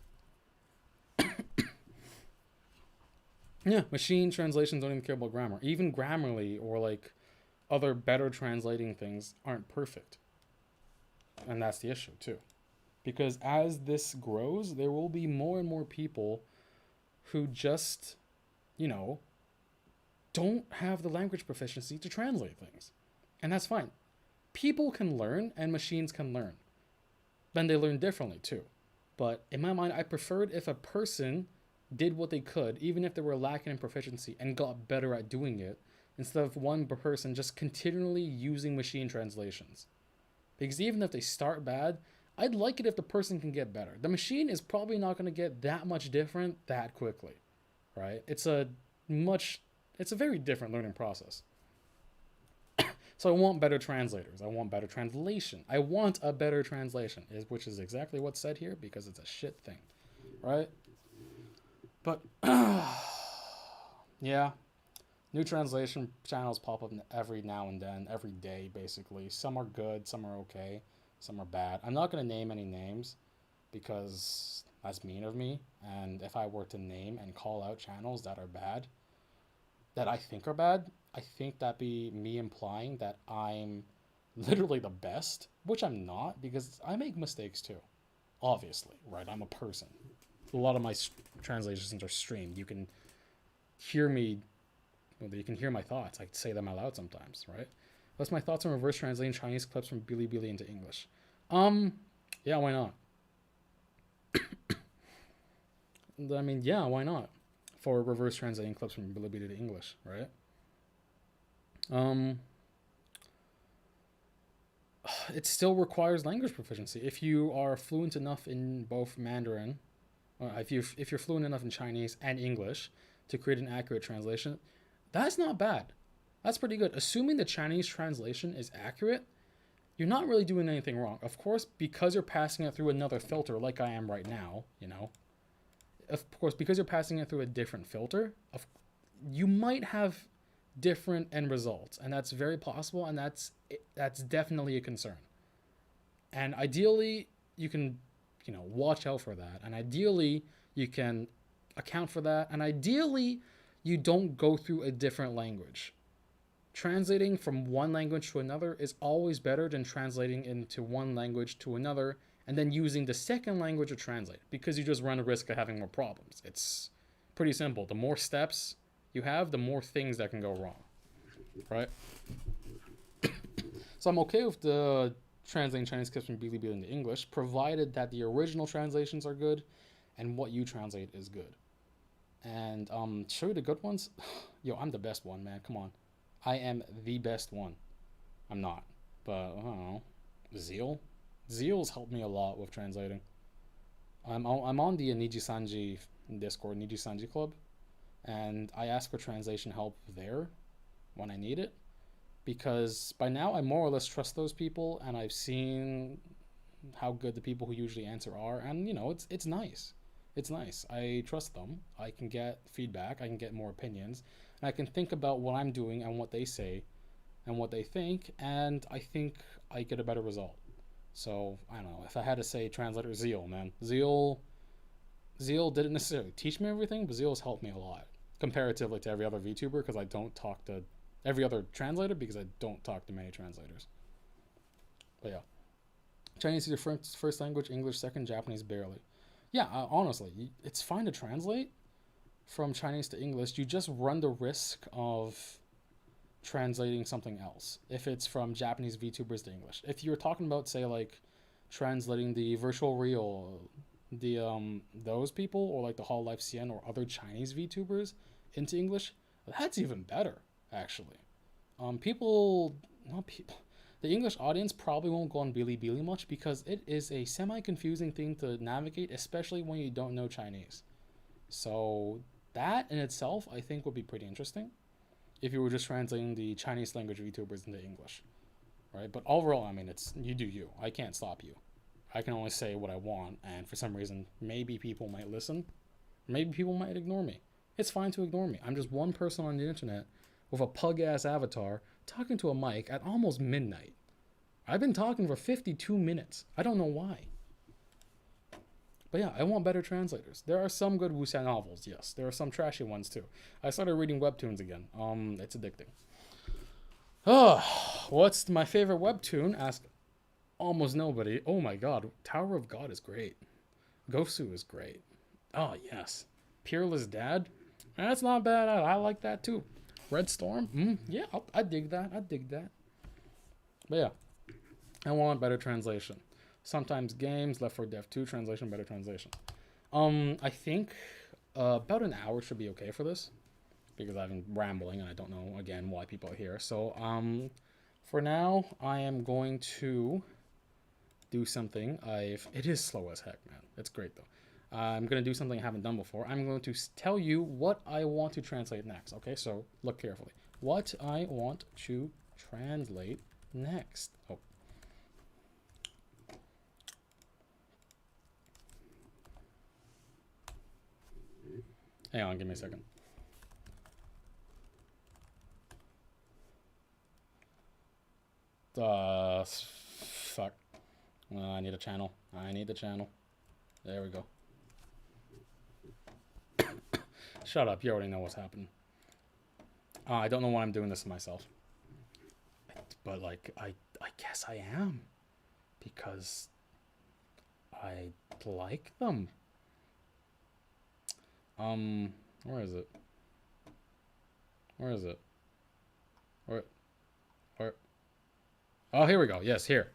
Yeah, machine translations don't even care about grammar. Even Grammarly or like other better translating things aren't perfect. And that's the issue too. Because as this grows, there will be more and more people who just, don't have the language proficiency to translate things. And that's fine. People can learn and machines can learn. Then they learn differently too. But in my mind, I preferred if a person did what they could, even if they were lacking in proficiency, and got better at doing it, instead of one person just continually using machine translations. Because even if they start bad, I'd like it if the person can get better. The machine is probably not going to get that much different that quickly, right? It's a very different learning process. So I want better translators. I want better translation. I want a better translation, which is exactly what's said here because it's a shit thing, right? But yeah, new translation channels pop up every now and then, every day basically. Some are good, some are okay, some are bad. I'm not going to name any names because that's mean of me. And if I were to name and call out channels that are bad, that I think are bad, I think that'd be me implying that I'm literally the best, which I'm not because I make mistakes too. Obviously, right? I'm a person. A lot of my translations are streamed. You can hear me, you can hear my thoughts. I say them out loud sometimes, right? That's my thoughts on reverse translating Chinese clips from Bilibili into English. Yeah, why not? I mean, yeah, why not? For reverse translating clips from Bilibili to English, right? It still requires language proficiency. If you are fluent enough in both Mandarin, if you're fluent enough in Chinese and English to create an accurate translation, that's not bad. That's pretty good. Assuming the Chinese translation is accurate, you're not really doing anything wrong. Of course, because you're passing it through another filter like I am right now, Of course, because you're passing it through a different filter, you might have different end results, and that's very possible, and that's definitely a concern. And ideally, you can, watch out for that, and ideally, you can account for that, and ideally, you don't go through a different language. Translating from one language to another is always better than translating into one language to another and then using the second language to translate, because you just run the risk of having more problems. It's pretty simple. The more steps you have, the more things that can go wrong, right? So I'm okay with the translating Chinese clips from Bilibili into English, provided that the original translations are good and what you translate is good. And show you the good ones. Yo, I'm the best one, man. Come on. I am the best one. I'm not, but I don't know. Zeal's helped me a lot with translating. I'm on the Niji-sanji Discord, Niji-sanji Club, and I ask for translation help there when I need it, because by now I more or less trust those people, and I've seen how good the people who usually answer are, and you know, it's nice. It's nice. I trust them. I can get feedback. I can get more opinions, and I can think about what I'm doing and what they say and what they think, and I think I get a better result. So I don't know, if I had to say translator, Zeal, man. Zeal didn't necessarily teach me everything, but Zeal has helped me a lot comparatively to every other VTuber, because I don't talk to every other translator, because I don't talk to many translators. But yeah, Chinese is your first language, English second, Japanese barely. Yeah, honestly, it's fine to translate from Chinese to English. You just run the risk of translating something else if it's from Japanese VTubers to English. If you're talking about, say, like translating the virtual real, the those people, or like the Hall Life CN or other Chinese VTubers into English, that's even better actually. People, not people, the English audience probably won't go on Bilibili much, because it is a semi-confusing thing to navigate, especially when you don't know Chinese. So that in itself, I think, would be pretty interesting if you were just translating the Chinese language VTubers into English, right? But overall, I mean, it's you do you. I can't stop you. I can only say what I want, and for some reason, maybe people might listen. Maybe people might ignore me. It's fine to ignore me. I'm just one person on the internet with a pug-ass avatar talking to a mic at almost midnight. I've been talking for 52 minutes. I don't know why. But yeah, I want better translators. There are some good wuxia novels, yes. There are some trashy ones too. I started reading webtoons again. It's addicting. What's my favorite webtoon? Ask almost nobody. Oh my god, Tower of God is great. Gosu is great. Oh yes. Peerless Dad? That's not bad. I like that too. Red Storm? Yeah, I dig that. I dig that. But yeah, I want better translation. Sometimes games, Left 4 Dead 2 translation, better translation. I think about an hour should be okay for this, because I've been rambling and I don't know again why people are here. So for now, I am going to do something. It is slow as heck, man. It's great though. I'm going to do something I haven't done before. I'm going to tell you what I want to translate next. Okay, so look carefully. What I want to translate next. Oh. Hang on, give me a second. Fuck. I need a channel. I need the channel. There we go. Shut up, you already know what's happening. I don't know why I'm doing this to myself. But, like, I guess I am. Because I like them. Where is it? Where is it? Where? Oh, here we go. Yes, here.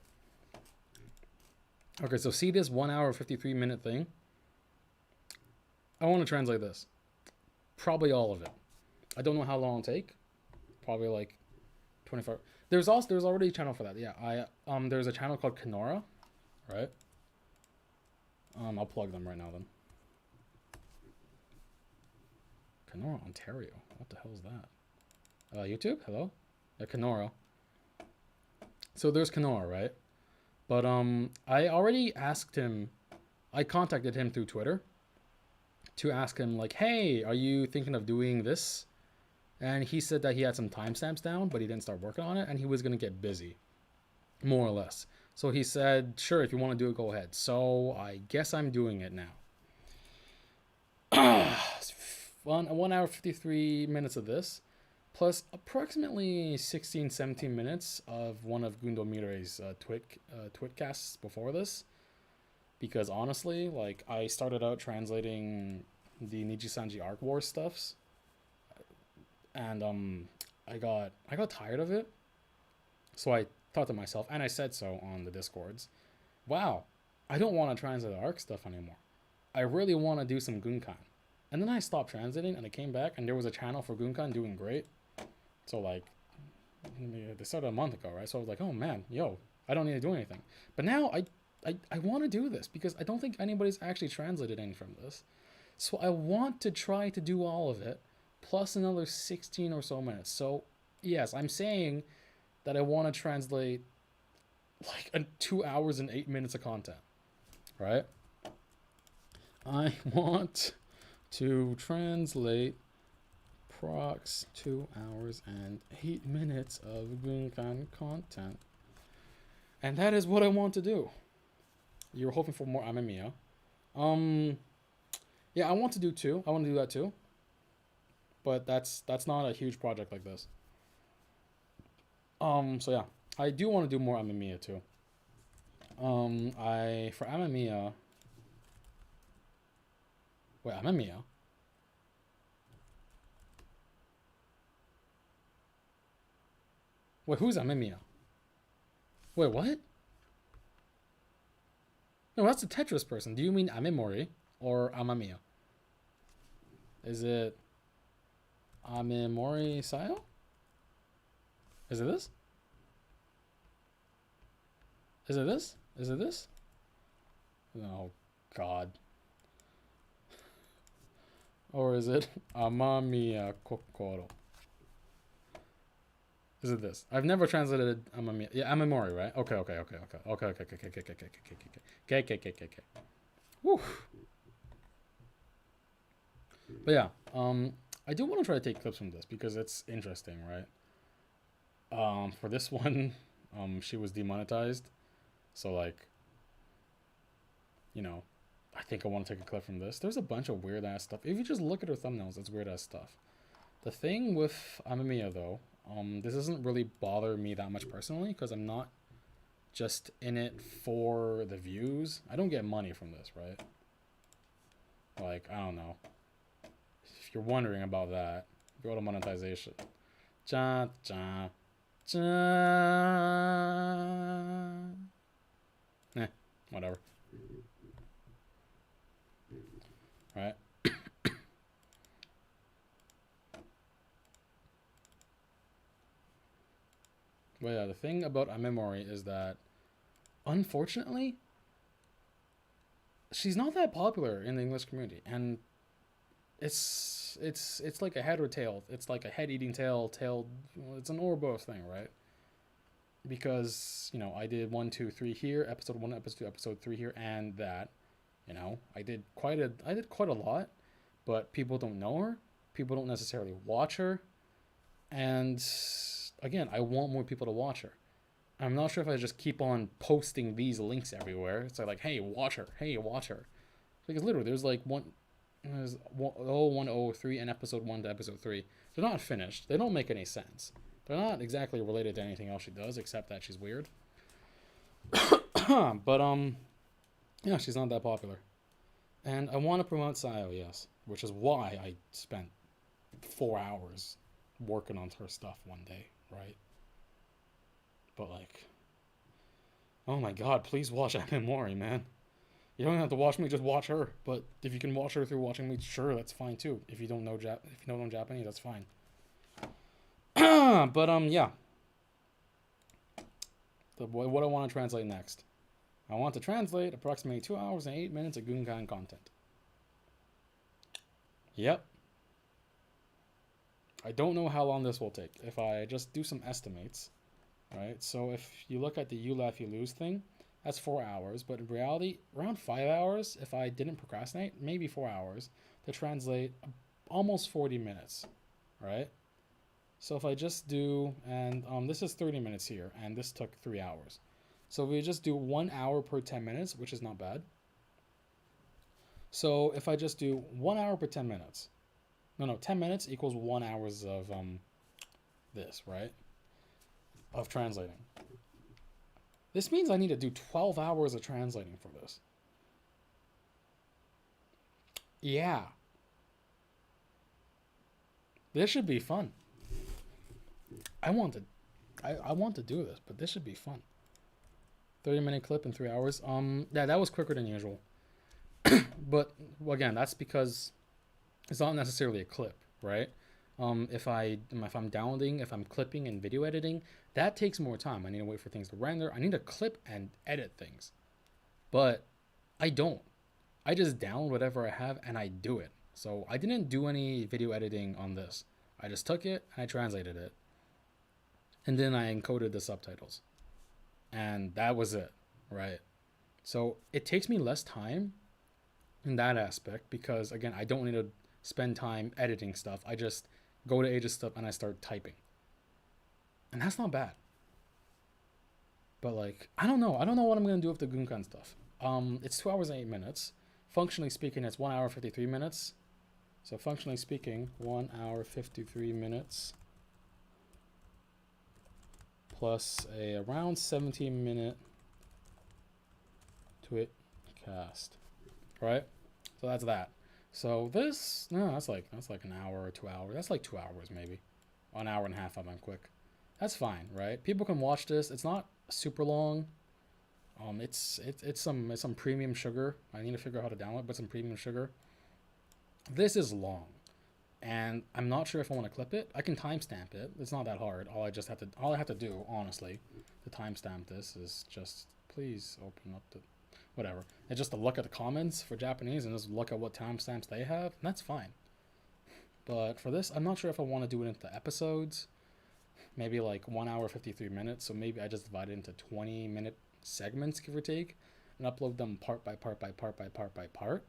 Okay, so see this 1 hour 53-minute thing? I want to translate this. Probably all of it. I don't know how long it'll take. Probably like 25. There's already a channel for that. Yeah, there's a channel called Kenora, right? I'll plug them right now then. Kenora, Ontario. What the hell is that? YouTube? Hello? Yeah, Kenora. So there's Kenora, right? But I already asked him. I contacted him through Twitter to ask him, like, hey, are you thinking of doing this? And he said that he had some timestamps down, but he didn't start working on it, and he was going to get busy, more or less. So he said, sure, if you want to do it, go ahead. So I guess I'm doing it now. 1 hour 53 minutes of this, plus approximately 16, 17 minutes of one of Gundo Mire's twitcasts before this. because honestly, like I started out translating the Niji Sanji Arc War stuffs, and I got tired of it. So I thought to myself, and I said so on the discords, wow, I don't want to translate the arc stuff anymore. I really want to do some Gunkan. And then I stopped translating, and I came back, and there was a channel for Gunkan doing great. So like, they started a month ago, right? So I was like, oh man, yo, I don't need to do anything. But now I want to do this because I don't think anybody's actually translated any from this. So I want to try to do all of it, plus another 16 or so minutes. So yes, I'm saying that I want to translate like 2 hours and 8 minutes of content, right? I want to translate prox 2 hours and 8 minutes of Gunkan content. And that is what I want to do. You're hoping for more Amemiya. Yeah, I want to do two. I want to do that too. But that's not a huge project like this. So yeah, I do want to do more Amemiya too. For Amemiya. Wait, Amemiya. Wait, who's Amemiya? Wait, what? No, that's the Tetris person. Do you mean Amemori or Amamiya? Is it Amemori Sayo? Is it this? Is it this? Is it this? Oh, God. Or is it Amamiya Kokoro? Is it this? I've never translated Amamiya. Yeah, Amemori, right? Okay. Okay. Woo. But yeah, I do want to try to take clips from this because it's interesting, right? For this one, she was demonetized, so like, I think I want to take a clip from this. There's a bunch of weird ass stuff. If you just look at her thumbnails, it's weird ass stuff. The thing with Amemiya though, this doesn't really bother me that much personally because I'm not just in it for the views. I don't get money from this, right? Like, I don't know. If you're wondering about that, go to monetization. Ja, ja, ja. Whatever. Right? But yeah, the thing about Amemori is that, unfortunately, she's not that popular in the English community, and it's like a head or tail. It's like a head eating tail. It's an Ouroboros thing, right? Because I did 1, 2, 3 here, episode 1, episode 2, episode 3 here, and that. I did quite a lot, but people don't know her. People don't necessarily watch her, and again, I want more people to watch her. I'm not sure if I just keep on posting these links everywhere. It's like, hey, watch her. Hey, watch her. Because literally, there's 0103 and episode 1 to episode 3. They're not finished. They don't make any sense. They're not exactly related to anything else she does, except that she's weird. But, yeah, she's not that popular. And I want to promote Sayo, yes. Which is why I spent 4 hours working on her stuff one day, right? But like, oh my god, please watch Amemori, man. You don't have to watch me, just watch her. But if you can watch her through watching me, sure, that's fine too. If you don't know Japanese, that's fine. But yeah. What I want to translate next. I want to translate approximately 2 hours and 8 minutes of Gunkan content. Yep. I don't know how long this will take. If I just do some estimates, right? So if you look at the you laugh, you lose thing, that's 4 hours. But in reality, around 5 hours, if I didn't procrastinate, maybe 4 hours to translate almost 40 minutes, right? So if I just do, and this is 30 minutes here, and this took 3 hours. So if we just do 1 hour per 10 minutes, which is not bad. So if I just do 1 hour per 10 minutes, 10 minutes equals 1 hours of this, right? Of translating. This means I need to do 12 hours of translating for this. Yeah, this should be fun. I want to, I want to do this, but this should be fun. 30-minute clip in 3 hours. Yeah, that was quicker than usual. But well, again, that's because it's not necessarily a clip, right? If I'm downloading, if I'm clipping and video editing, that takes more time. I need to wait for things to render. I need to clip and edit things, but I don't. I just download whatever I have and I do it. So I didn't do any video editing on this. I just took it and I translated it, and then I encoded the subtitles, and that was it, right? So it takes me less time in that aspect because again, I don't need to spend time editing stuff. I just go to Ages Stuff and I start typing, and that's not bad. But like, I don't know. I don't know what I'm gonna do with the Gunkan stuff. It's 2 hours and 8 minutes. Functionally speaking, it's 1 hour 53 minutes. So functionally speaking, 1 hour 53 minutes plus a around 17-minute Twit cast, right? So that's that. So this, no, that's like an hour or 2 hours. That's like 2 hours maybe, an hour and a half if I'm quick. That's fine, right? People can watch this. It's not super long. It's some premium sugar. I need to figure out how to download, but some premium sugar. This is long, and I'm not sure if I want to clip it. I can timestamp it. It's not that hard. All I have to do, honestly, to timestamp this is just please open up the whatever. It's just to look at the comments for Japanese and just look at what timestamps they have. And that's fine. But for this, I'm not sure if I want to do it into episodes. Maybe like 1 hour 53 minutes. So maybe I just divide it into 20-minute segments, give or take, and upload them part by part by part by part by part.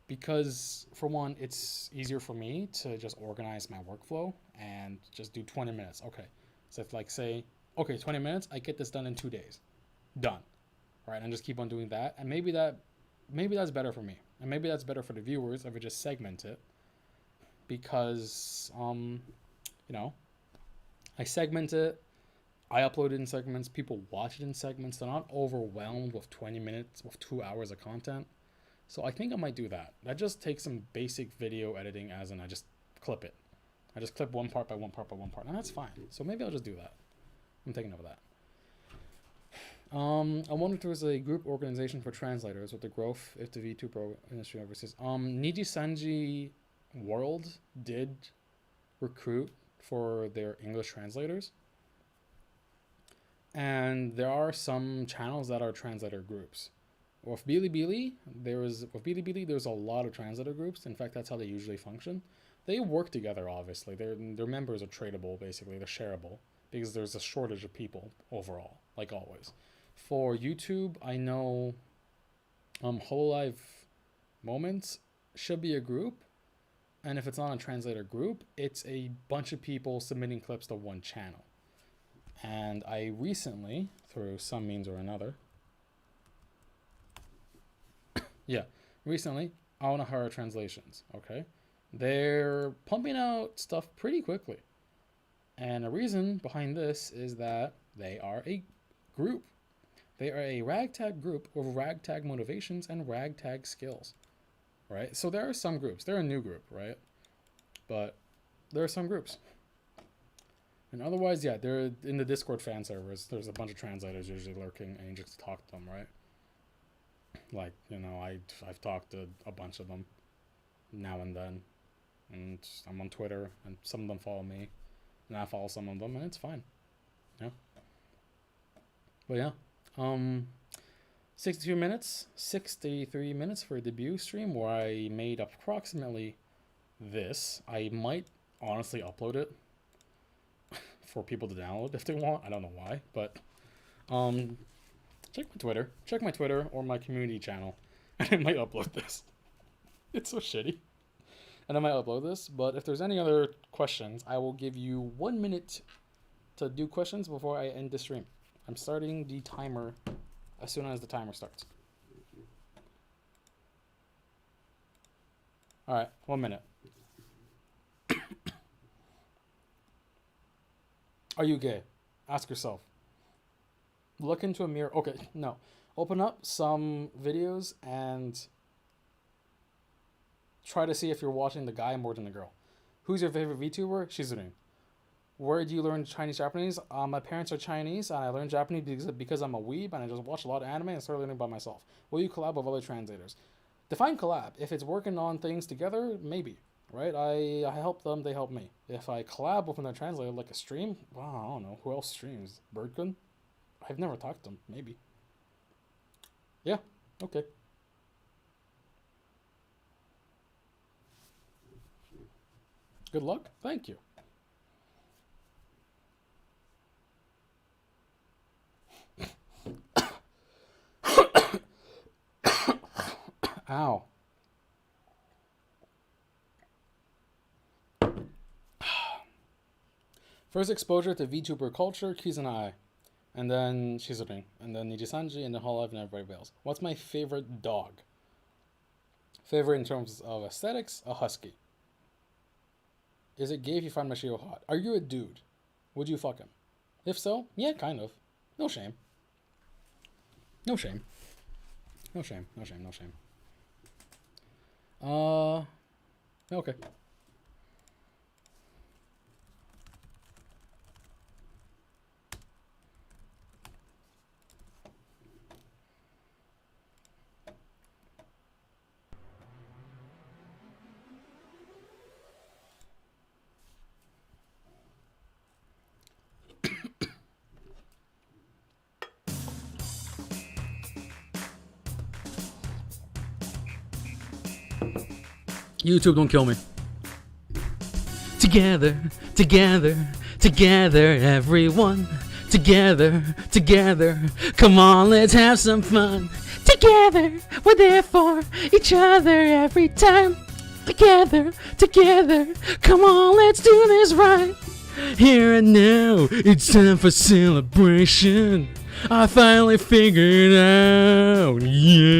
Because for one, it's easier for me to just organize my workflow and just do 20 minutes. Okay. So if like say, okay, 20 minutes, I get this done in 2 days. Done. Right? And just keep on doing that. And maybe that's better for me. And maybe that's better for the viewers if I just segment it. Because you know, I segment it, I upload it in segments, people watch it in segments, they're not overwhelmed with 20 minutes, with 2 hours of content. So I think I might do that. I just take some basic video editing as in I just clip it. I just clip one part by one part by one part, and that's fine. So maybe I'll just do that. I'm taking over that. I wonder if there was a group organization for translators with the growth if the VTuber industry overseas. Niji Sanji World did recruit for their English translators. And there are some channels that are translator groups. With Bilibili, there's a lot of translator groups. In fact, that's how they usually function. They work together, obviously. Their members are tradable, basically. They're shareable because there's a shortage of people overall, like always. For YouTube, I know Hololive Moments should be a group. And if it's not a translator group, it's a bunch of people submitting clips to one channel. And I recently, through some means or another, Aonahara Translations, okay? They're pumping out stuff pretty quickly. And the reason behind this is that they are a group. They are a ragtag group with ragtag motivations and ragtag skills, right? So there are some groups. They're a new group, right? But there are some groups. And otherwise, yeah, they're in the Discord fan servers. There's a bunch of translators usually lurking, and you just talk to them, right? Like, you know, I've talked to a bunch of them now and then, and I'm on Twitter, and some of them follow me, and I follow some of them, and it's fine. Yeah. But yeah, 63 minutes for a debut stream where I made approximately this. I might honestly upload it for people to download if they want. I don't know why, but check my Twitter or my community channel, and I might upload this. It's so shitty. And I might upload this, but if there's any other questions, I will give you 1 minute to do questions before I end the stream. I'm starting the timer as soon as the timer starts. All right, 1 minute. Are you gay? Ask yourself. Look into a mirror. Okay, no. Open up some videos and Try to see if you're watching the guy more than the girl. Who's your favorite VTuber? Shizune. Where do you learn Chinese, Japanese? My parents are Chinese, and I learned Japanese because I'm a weeb, and I just watch a lot of anime and started learning by myself. Will you collab with other translators? Define collab. If it's working on things together, maybe. Right? I help them, they help me. If I collab with another translator, like a stream, well, I don't know. Who else streams? Birdgun? I've never talked to them. Maybe. Yeah. Okay. Good luck. Thank you. Ow. First exposure to VTuber culture, Kizunai, and then Shizune, and then Nijisanji, and then Hololive, and everybody else. What's my favorite dog? Favorite in terms of aesthetics, a husky. Is it gay if you find Mashio hot? Are you a dude? Would you fuck him? If so, yeah, kind of. No shame. No shame. No shame. No shame. No shame. Okay. YouTube, don't kill me. Together, together, together, everyone. Together, together. Come on, let's have some fun. Together, we're there for each other every time. Together, together. Come on, let's do this right. Here and now, it's time for celebration. I finally figured out, yeah.